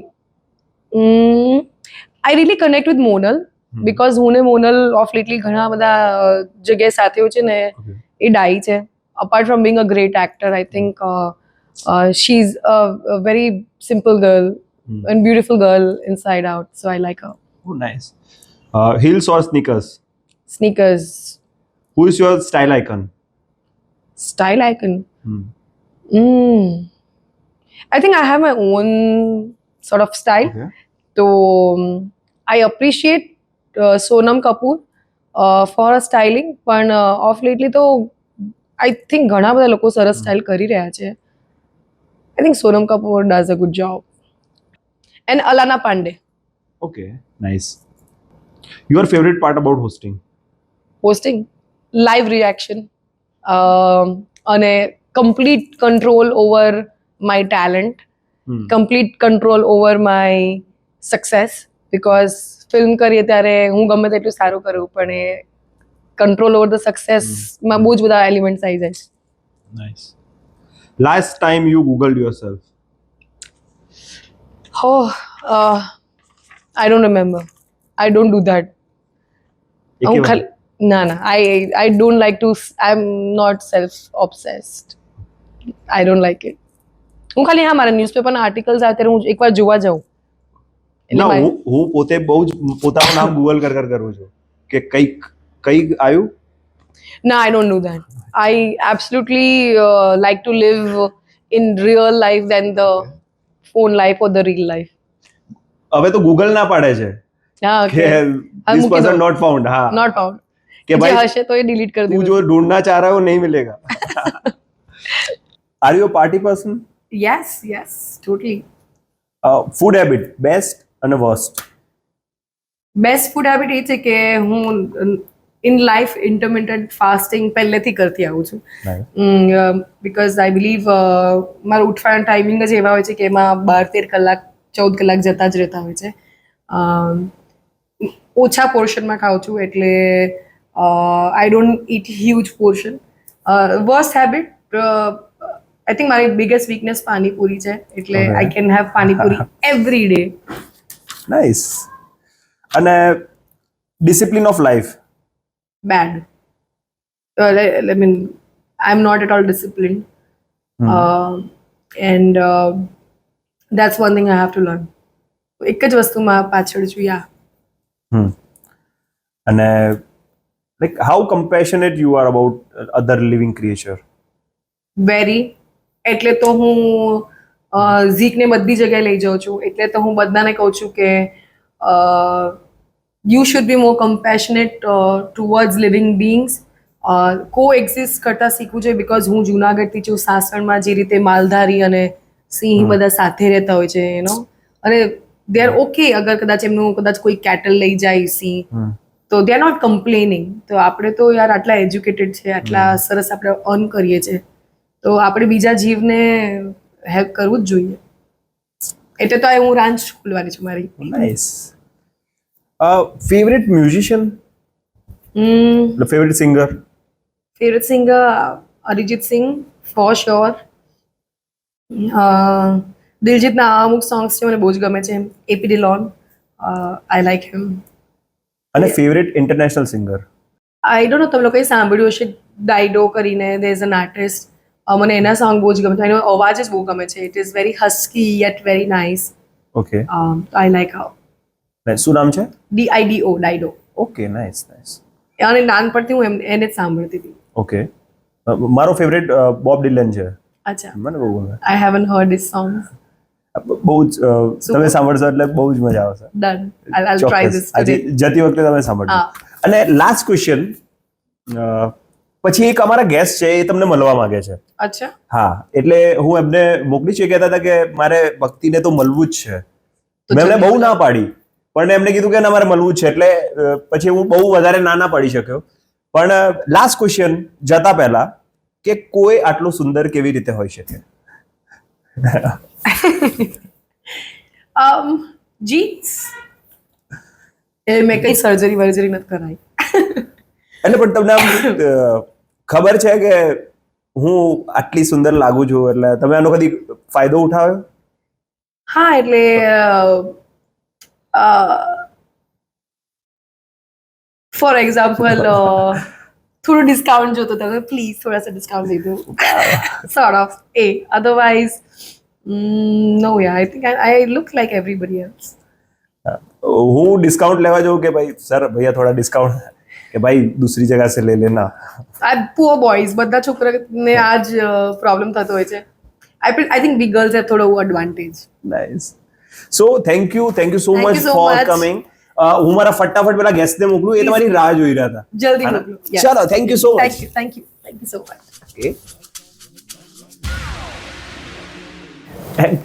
I really connect with Monal because હું ને મોનલ ઓફ લેટલી ઘણા બધા જગ્યાએ સાથીઓ છે ને, એ ડાઈ છે. Apart from being a great actor, I think she's a very simple girl and beautiful girl inside out. So I like her. Oh, nice. Heels or sneakers? Sneakers. Who is your style icon? Style icon. I think I have my own sort of style. Okay. So I appreciate Sonam Kapoor for her styling, પણ of લેટલી તો I think ઘણા બધા લોકો સરસ style કરી રહ્યા છે. I think Sonam Kapoor does a good job. And Alana Pandey. Okay, nice. Your favorite part about hosting? Hosting, live reaction, અને complete control over my talent, complete control over my success, because film કરીએ ત્યારે હું ગમે તેટલું સારું કરું પણ એ control over the સક્સેસમાં બહુ જ બધા એલિમેન્ટ્સ આવી જાય છે. Nice. Last time you Googled yourself? I don't remember. I don't do that. હું ખાલી ના I don't like to. I'm not self obsessed. I don't like it. હું ખાલી મારા ન્યૂઝપેપરના આર્ટિકલ્સ આવે ત્યારે હું એકવાર જોવા જાઉં. ના, હું પોતે બહુ જ પોતાનું નામ ગૂગલ કર કરું છું કે કઈક આવ્યું. No, I don't do that. I absolutely like to live in real life than the phone life or the real life. હવે તો ગૂગલ ના પાડે છે હા, કે this person not found. હા, not found. કે જે ભાઈ હશે તો એ ડિલીટ કરી તું દીધું. જો ઢૂંઢના ચાહ રહા હો નહીં મિલેગા. Are you a party person? Yes, totally. Food habit, best and worst? Best food habit એ છે કે હું ઇન લાઈફ ઇન્ટરમિટન્ટ ફાસ્ટિંગ પહેલેથી કરતી આવું છું. બિકોઝ આઈ બિલીવ મારું ઉઠવાના ટાઈમિંગ જ એવા હોય છે કે એમાં 12-13 કલાક 14 કલાક જતા જ રહેતા હોય છે. ઓછા પોર્શનમાં ખાઉં છું, એટલે I don't eat huge portion. Worst habit, I think મારી બિગેસ્ટ વીકનેસ પાણીપુરી છે, એટલે I can have panipuri every day. Nice. અને discipline of life? Bad. I mean, I'm not at all disciplined. And that's one thing I have to learn. એક જ વસ્તુમાં પાછળ છું. અને like how compassionate you are about other living creature. Very. એટલે તો હું ઝીકને બધી જગ્યાએ લઈ જાઉં છું. એટલે તો હું બધાને કહું છું કે you should be more compassionate towards living beings. Coexist કરતા શીખવું જોઈએ. બિકોઝ હું જુનાગઢથી છું. સાસણમાં જે રીતે માલધારી અને સિંહ બધા સાથે રહેતા હોય છે અને દે આર ઓકે. અગર કદાચ એમનું કોઈ કેટલ લઈ જાય સિંહ તો દે આર નોટ કમ્પ્લેનિંગ. તો આપણે તો યાર આટલા એજ્યુકેટેડ છે, આટલા સરસ આપણે અર્ન કરીએ છીએ, તો આપણે બીજા જીવને હેલ્પ કરવું જ જોઈએ. એટલે તો હું રાંચ ખોલવાની છું મારી. Nice. Favorite musician? The favorite singer? Favourite singer Arijit Singh for sure. દિલજીતના અમુક સોંગ્સ છે મને બહુ જ ગમે છે. AP Dhillon, I like him. અને favorite international singer? I don't know તમે લોકોએ સાંભળ્યું હશે ડાઇડો કરીને, ધેર ઇઝ એન આર્ટિસ્ટ. મને એના સોંગ બહુ જ ગમે છે. એનો અવાજ જ બહુ ગમે છે. It is very husky yet very nice. Okay. I like how. Nice. શું નામ છે? DIDO ડાઇડો. Okay, nice, nice. અને નાનપણથી હું એને જ સાંભળતી હતી. Okay. મારો ફેવરેટ બોબ ડિલન છે. અચ્છા. મને બહુ ગમે. આઈ હેવન્ટ હર્ડ હિઝ સોંગ્સ. બહુ જ તમે સાંભળશો એટલે બહુ જ મજા આવશે. ડન. આઈલ ટ્રાય ધીસ આજે ટુડે. જતી વખતે તમે સાંભળજો. અને લાસ્ટ ક્વેશ્ચન, પછી એક અમારા ગેસ્ટ છે એ તમને મળવા માંગે છે. અચ્છા. હા, એટલે હું એમને મોકલી છે, કહેતા હતા કે મારે ભક્તિને તો મળવું જ છે. મેં એમને બહુ ના પાડી, પણ એમને કીધું કે ના મારે મળવું જ છે. એટલે પછી હું બહુ વધારે ના પાડી શક્યો. પણ લાસ્ટ ક્વેશ્ચન જતા પહેલા કે કોઈ આટલું સુંદર કેવી રીતે હોઈ શકે? જીન્સ. એ મેં કઈ સર્જરી વર્જરી નથી કરાવી. એટલે પણ તમને આમ ખબર છે કે હું આટલી સુંદર લાગુ છું, એટલે તમે આનો કદી ફાયદો ઉઠાવ્યો? હા, એટલે ફોર એક્ઝામ્પલ થોડું ડિસ્કાઉન્ટ જોતો હતો, પ્લીઝ થોડા સા ડિસ્કાઉન્ટ દે દો, સોર્ટ ઓફ એ. અધરવાઇઝ નો યાર, આઈ think I look like everybody else. હું ડિસ્કાઉન્ટ લેવા જાઉં કે ભાઈ સર ભૈયા થોડા ડિસ્કાઉન્ટ, કે ભાઈ દૂસરી જગહ સે લે લેના? આ પુઅર બોયઝ, બધા છોકરાને આ જ પ્રોબ્લેમ થતો હોય છે. I think we girls have થોડો advantage. Nice. So thank you so Thank much you so for much. Coming. હું મારા ફટાફટ પેલા ગેસ્ટને મોકલું, એ તમારી રાહ જોઈ રહ્યા હતા. જલ્દી હા ને? મોકલો. Yes. ચલો, thank you so much. Thank you so much. Okay.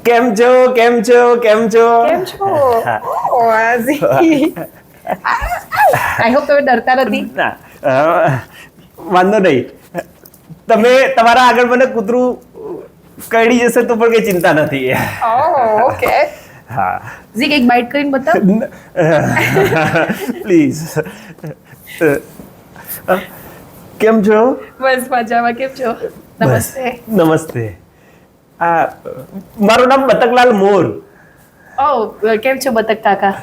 કેમ છો? કેમ છો? આઈ હોપ તમે ડરતા નથી. ના, વાંધો નહીં. તમે તમારા આગળ મને કૂતરું કરડી જશે તો પણ કઈ ચિંતા નથી. ઓકે. હા, ઝીક એક બાઈટ કરીને બતાવ. પ્લીઝ. કેમ છો? બસ મજામાં. કેમ છો? નમસ્તે. નમસ્તે. મારું નામ બતકલાલ મોર. ઓ, કેમ છો બતક કાકા?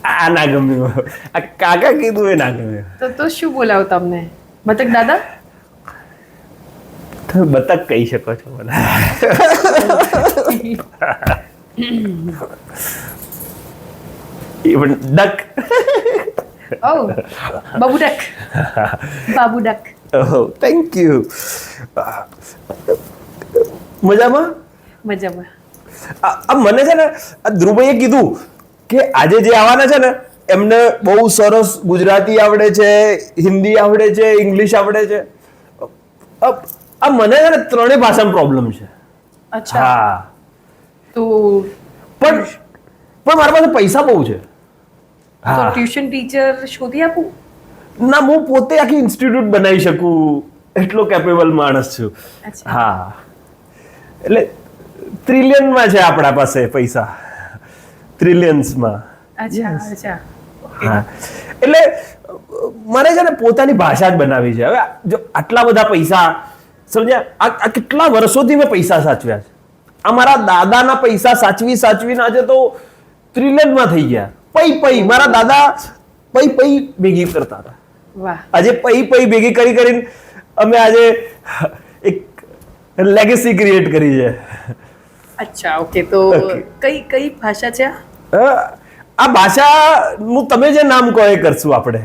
આ ના ગમ્યું. આ કાકા કીધું એ ના ગમ્યું. તો શું બોલાવું તમને? બતક દાદા? તમે બતક કહી શકો છો મને. Even duck. Oh, Babu duck. Babu duck. Oh, thank you. મજામાં? મજામાં. આ મને છે ને આ ધ્રુવભાઈએ કીધું કે આજે જે આવવાના છે ને એમને બહુ સરસ ગુજરાતી આવડે છે, હિન્દી આવડે છે, ઇંગ્લિશ આવડે છે. આ મને છે ને ત્રણેય ભાષામાં પ્રોબ્લેમ છે. અચ્છા. હા, તો પણ મારા પાસે પૈસા બહુ છે. તો ટ્યુશન ટીચર શોધી આપું? ના, હું પોતે આખી ઇન્સ્ટિટ્યૂટ બનાવી શકું એટલો કેપેબલ માણસ છું. હા, એટલે ટ્રિલિયનમાં છે આપણા પાસે પૈસા, ટ્રિલિયન્સમાં. અચ્છા. હા, એટલે મારે છે ને પોતાની ભાષા જ બનાવી છે. હવે જો આટલા બધા પૈસા સમજ્યા, આ કેટલા વર્ષોથી મેં પૈસા સાચવ્યા છે. આ મારા દાદાના પૈસા સાચવીને આજે તો ટ્રિલિયનમાં થઈ ગયા. પૈ મારા દાદા પૈ ભેગી કરતા હતા. વાહ. આજે પૈ ભેગી કરીને અમે આજે એક લેગેસી ક્રિએટ કરી છે. અચ્છા, ઓકે. તો કઈ ભાષા છે? આ ભાષાનું તમે જે નામ કહો એ કરશું આપણે.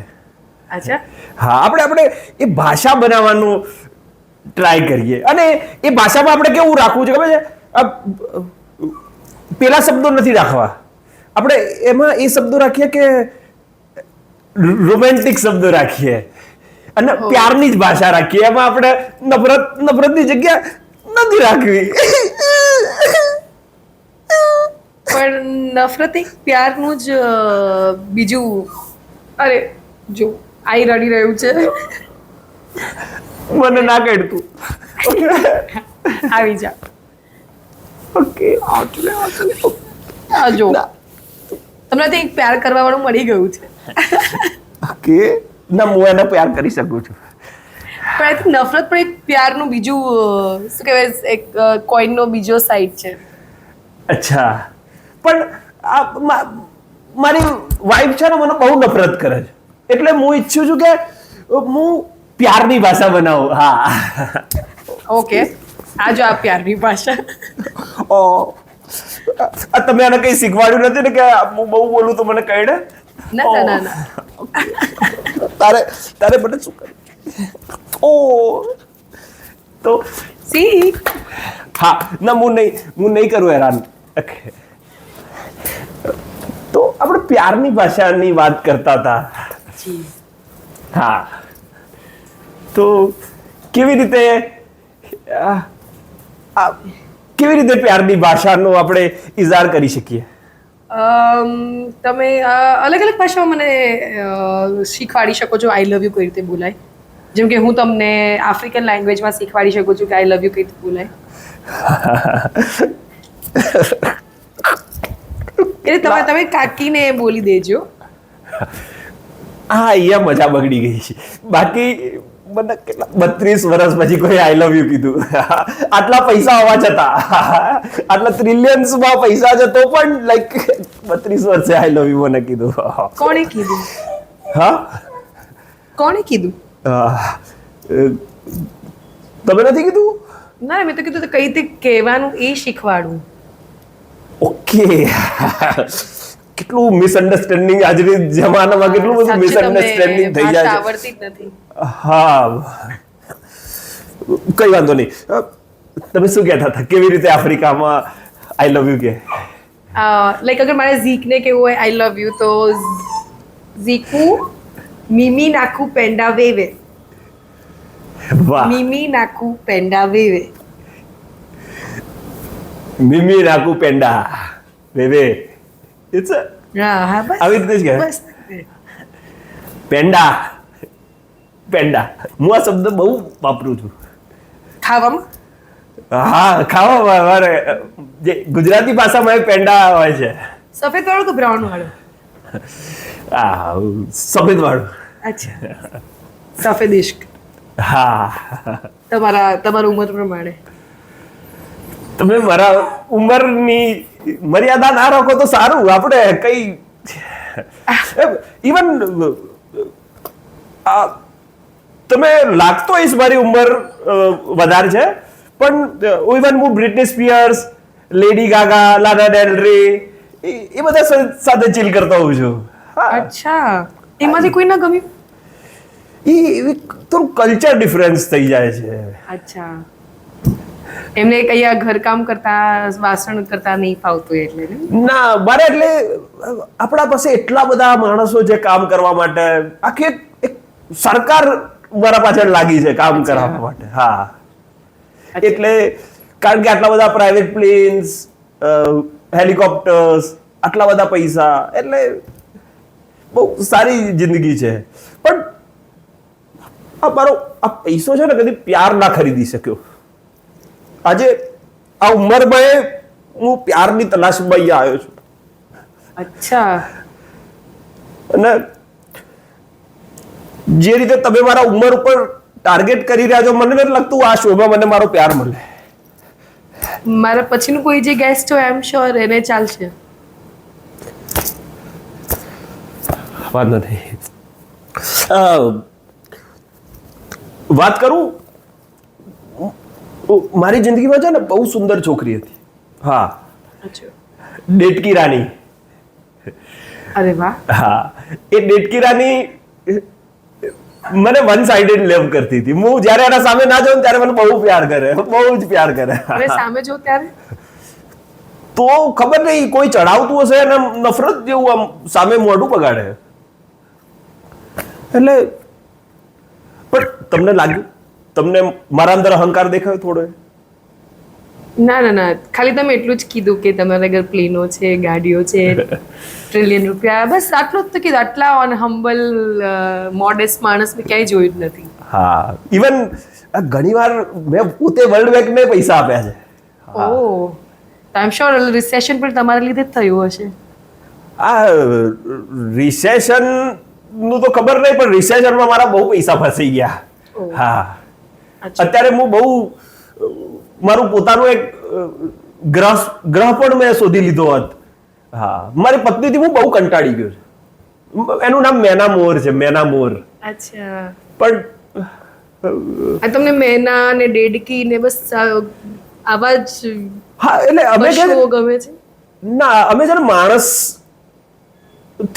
અચ્છા. હા, આપણે એ ભાષા બનાવવાનું ટ્રાય કરીએ. અને એ ભાષામાં આપણે કેવું રાખવું છે ખબર છે? પેલા શબ્દો નથી રાખવા, આપણે એમાં એ શબ્દો રાખીએ કે રોમેન્ટિક શબ્દો રાખીએ અને પ્યારની જ ભાષા રાખીએ. એમાં આપણે નફરતની જગ્યા નથી રાખવી. પણ નફરત એક પ્યારનું જ બીજું. અરે જો આઈ રડી રહ્યું છે. મને ના કહેતું. આવી જા. ઓકે, આ જો તમને તો એક પ્યાર કરવા વાળું મળી ગયું છે. ઓકે, ના હું એને પ્યાર કરી શકું છું. પણ આઈ થિંક નફરત પણ એક પ્યારનું બીજું શું કહેવાય, એક કોઈનનો બીજો સાઈડ છે. અચ્છા, પણ મારી વાઈફ છે ને મને બહુ નફરત કરે છે, એટલે હું ઈચ્છું છું કે હું પ્યારની ભાષા બનાવું. હા, ઓકે, આ જો આ પ્યારની ભાષા. તમે આને કઈ શીખવાડ્યું નથી ને કે હું બહુ બોલું તો મને કહી દે? ના ના ના. તારે મને શું કર્યું? તો સી હા, ના હું નહીં કરું હેરાન. તો આપણે પ્યારની ભાષાની વાત કરતા હતા. હા, તો કેવી રીતે પ્યારની ભાષાનો આપણે ઇઝહાર કરી શકીએ? તમે અલગ અલગ ભાષામાં મને શીખવાડી શકો છો આઈ લવ યુ કઈ રીતે બોલાય. જેમ કે હું તમને આફ્રિકન લેંગ્વેજમાં શીખવાડી શકું છું કે આઈ લવ યુ કઈ રીતે બોલાય. એટલે તમે કાકીને બોલી દેજો. હા, અહીંયા મજા બગડી ગઈ છે. બાકી મને કેટલા 32 વર્ષ પછી કોઈ આઈ લવ યુ કીધું, આટલા પૈસા હોવા છતાં, આટલા ટ્રિલિયન્સમાં પૈસા છે તો પણ લાઈક 32 વર્ષે આઈ લવ યુ મને કીધું. કોણે કીધું? હા, કોણે કીધું? તમે નથી કીધું? ના, મેં તો કીધું કઈ રીતે કહેવાનું એ શીખવાડું. ઓકે, કેટલું મિસઅન્ડરસ્ટેન્ડિંગ આજની જમાનામાં કેટલું બધું મિસઅન્ડરસ્ટેન્ડિંગ થઈ જાય છે. આવડતી જ નથી. હા, કઈ વાંધો નહીં. તમે શું કહેતા હતા? કેવી રીતે આફ્રિકામાં આઈ લવ યુ કે? લાઈક અગર મારે ઝીકને કેવું હોય આઈ લવ યુ તો ઝીકુ મીમી નાખું પેંડા વેવે. વાહ, મીમી નાખું પેંડા વેવે. મિમી નાકુ પેંડા બેબે. ઇટ્સ હા બસ આવી રીતે જ કહેવાય. બસ. પેંડા હું આ શબ્દ બહુ વાપરું છું. ખાવામાં? હા, ખાવા મારે જે ગુજરાતી ભાષામાં પેંડા હોય છે. સફેદ વાળો કે બ્રાઉન વાળો? સફેદ વાળું. અચ્છા, સફેદ ઇશ્ક. હા, તમારા ઉંમર પ્રમાણે. તમે મારા ઉંમરની મર્યાદા ના રાખો તો સારું. આપણે કઈ ઇવન તમે લાગતો હોઈશ મારી ઉંમર વધારે છે, પણ ઇવન હું બ્રિટની સ્પિયર્સ, લેડી ગાગા, લાના ડેલ રે એ બધા સાથે ચીલ કરતો હોઉં છું. અચ્છા, એમાંથી કોઈ ના ગમ્યું? એ થોડું કલ્ચર ડિફરન્સ થઈ જાય છે. અચ્છા, એમને કયા ઘરકામ કરતા વાસણ કરતા નહીં ફાવતું એટલે ને? ના, મારે એટલે આપણા પાસે એટલા બધા માણસો છે કામ કરવા માટે. આખી એક સરકાર મારા પાછળ લાગી છે કામ કરવા માટે. હા, એટલે કારણ કે આટલા બધા પ્રાઇવેટ પ્લેન્સ, હેલિકોપ્ટર્સ, આટલા બધા પૈસા, એટલે બહુ સારી જિંદગી છે. પણ આ પૈસો છે ને કદી પ્યાર ના ખરીદી શક્યો. આજે આ ઉંમરમાં હું પ્યારની તલાશમાં અહીંયા આવ્યો છું. અચ્છા. અને જે રીતે તમે મારા ઉંમર ઉપર ટાર્ગેટ કરી રહ્યા છો, મને નથી લાગતું આ શોમાં મને મારો પ્યાર મળે. મારા પછીનું કોઈ જે ગેસ્ટ હોય આઈ એમ શ્યોર એને ચાલશે. વાત નથી. વાત કરું, મારી જિંદગીમાં છે ને બહુ સુંદર છોકરી હતી. હા, ડેટકી રાની. અરે વાહ. હા, એ ડેટકી રાની મને વન સાઇડેડ લવ કરતી હતી. હું જ્યારે એના સામે ના જાઉં ત્યારે મને બહુ પ્યાર કરે, બહુ જ પ્યાર કરે. અને સામે જો ત્યારે તો ખબર નહીં કોઈ ચડાવતું હશે અને નફરત જેવું આમ સામે મોઢું બગાડે. એટલે પણ તમને લાગ્યું, તમને મારા અંદર અહંકાર દેખાયો થોડો? ના, ખાલી તમે એટલું જ કીધું કે તમારા ઘર પ્લેનો છે, ગાડીઓ છે, ટ્રિલિયન રૂપિયા, બસ આટલું જ તો કીધું. આટલા ઓન હમ્બલ મોડેસ્ટ માણસ મેં ક્યાંય જોયું જ નથી. હા, ઇવન ઘણીવાર મેં પોતે વર્લ્ડ બેંકને પૈસા આપ્યા છે. ઓહ, આઈ એમ શ્યોર રિસેશન પણ તમારા લીધે જ થયું હશે. આ રિસેશન નું તો ખબર નહીં, પણ રિસેશનમાં મારા બહુ પૈસા ફસાઈ ગયા. ઓહ. હા, અચ્છા. અત્યારે હું બહુ મારું પોતાનું એક ગ્રહ પણ મેં શોધી લીધો હોત. હા, મારી પત્નીથી હું બહુ કંટાળી ગયો છું. એનું નામ મેના મોર છે, મેના મોર. અચ્છા, પણ આ તમને મેના ને ડેડકી ને બસ આવા જ હા, એટલે અમે પશુઓ ગમે છે. ના, અમે છે ને માણસ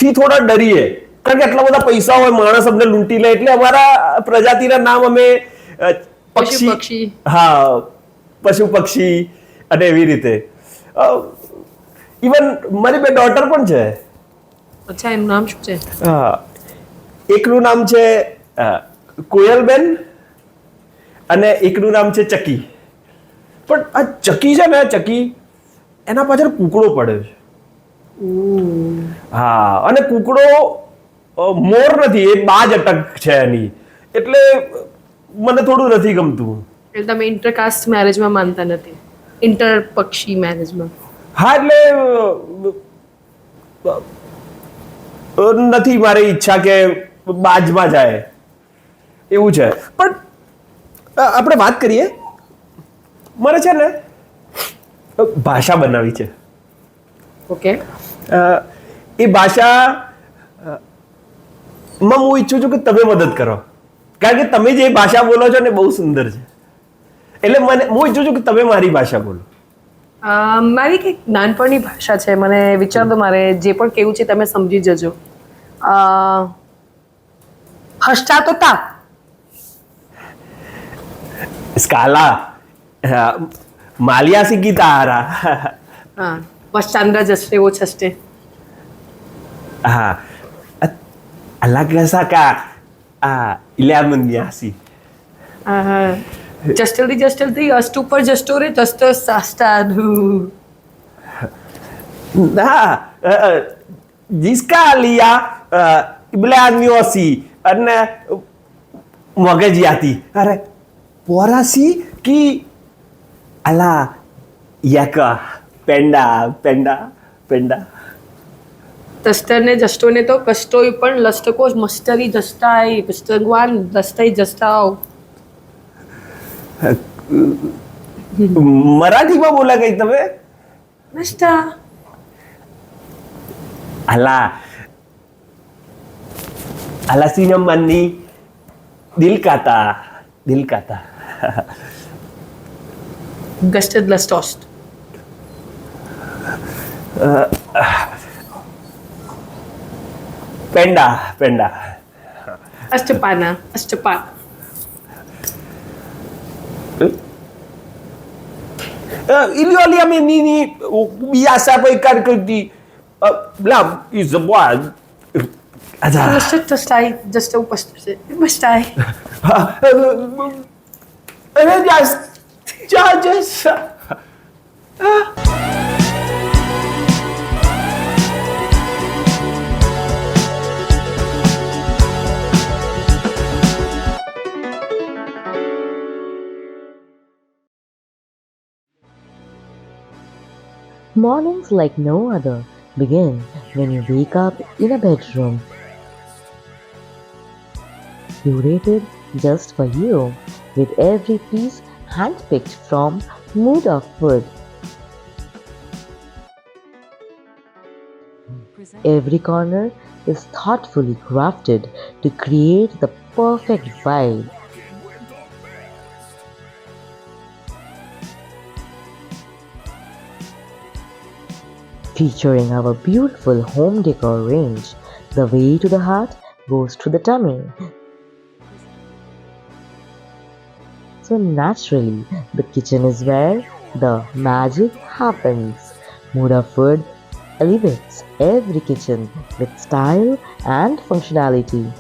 થી થોડા ડરીએ, કારણ કે આટલા બધા પૈસા હોય, માણસ અમને લૂંટી લે, એટલે અમારા પ્રજાતિના નામ અમે પક્ષી. હા, પશુ પક્ષી અને એવી રીતે. ઇવન મારી બે ડોટર પણ છે. અચ્છા, એનું નામ શું છે? હા, એકનું નામ છે કોયલબેન અને એકનું નામ છે ચકી. પણ આ ચકી છે ને, ચકી એના પાછળ કૂકડો પડ્યો છે. હા, અને કૂકડો મોર નથી, એ બાજ અટક છે એની, એટલે મને થોડું નથી ગમતું. એટલે તમે ઇન્ટરકાસ્ટ મેરેજમાં માનતા નથી? ઇન્ટર પક્ષી મેરેજમાં? હા, એટલે નથી મારી ઈચ્છા કે બાજમાં જાય એવું છે. પણ આપણે વાત કરીએ, મારે છે ને ભાષા બનાવી છે. ઓકે. એ ભાષા માં હું ઈચ્છું છું કે તમે મદદ કરો, કારણ કે તમે જે ભાષા બોલો છો ને બહુ સુંદર છે. એટલે હું ઈચ્છું છું કે તમે મારી ભાષા બોલો. મારી કંઈક નાનપણની ભાષા છે, મને વિચાર તો મારે જે પણ કેવું છે તમે સમજી જજો. હસતા તો તા સ્કાલા માલિયાસી કી તારા. હા, પશ્ચાંદ્ર જસ્તે વો છસ્તે. હા, alagasa ilyamunyasi. જસ્ટલથી અષ્ટ ઉપર જસ્તો રે જસ્તો સાસ્તાનું. હા, जिसका लिया इब्लान्योसी અને મગજિયાતી. અરે પોરાસી કી અલા યકા પેંડા. તસ્તરને જસ્ટોને તો કષ્ટોય પણ લસ્ટકો મસ્ટરી જસ્તાય પુસ્તગવાન દસ્તાઈ જસ્તાવ. મરાઠીમાં બોલા ગઈ તમે? નસ્ટા અલા સિનેમાની દિલ કાતા. ગસ્ટેડ લસ્ટોસ્ટ. પેંડા. અષ્ટપાના. Ilioli menini biasa ikan kerdi blam is a boy. લસ્ટ તસ્તાઈ જસ્ટ ઉપસ્ત મસ્તાય. અને just Mornings like no other begin when you wake up in a bedroom curated just for you, with every piece handpicked from Mood of Food. Every corner is thoughtfully crafted to create the perfect vibe. featuring our beautiful home decor range. The way to the heart goes to the tummy. So naturally, the kitchen is where the magic happens. Muda Food elevates every kitchen with style and functionality.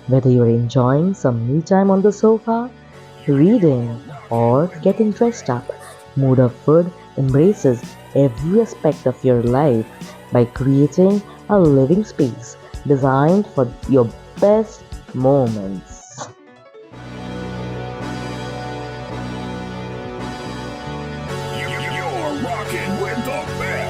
Whether you're enjoying some me time on the sofa, reading, or getting dressed up, Mood of Food embraces every aspect of your life by creating a living space designed for your best moments. You're rocking with the best.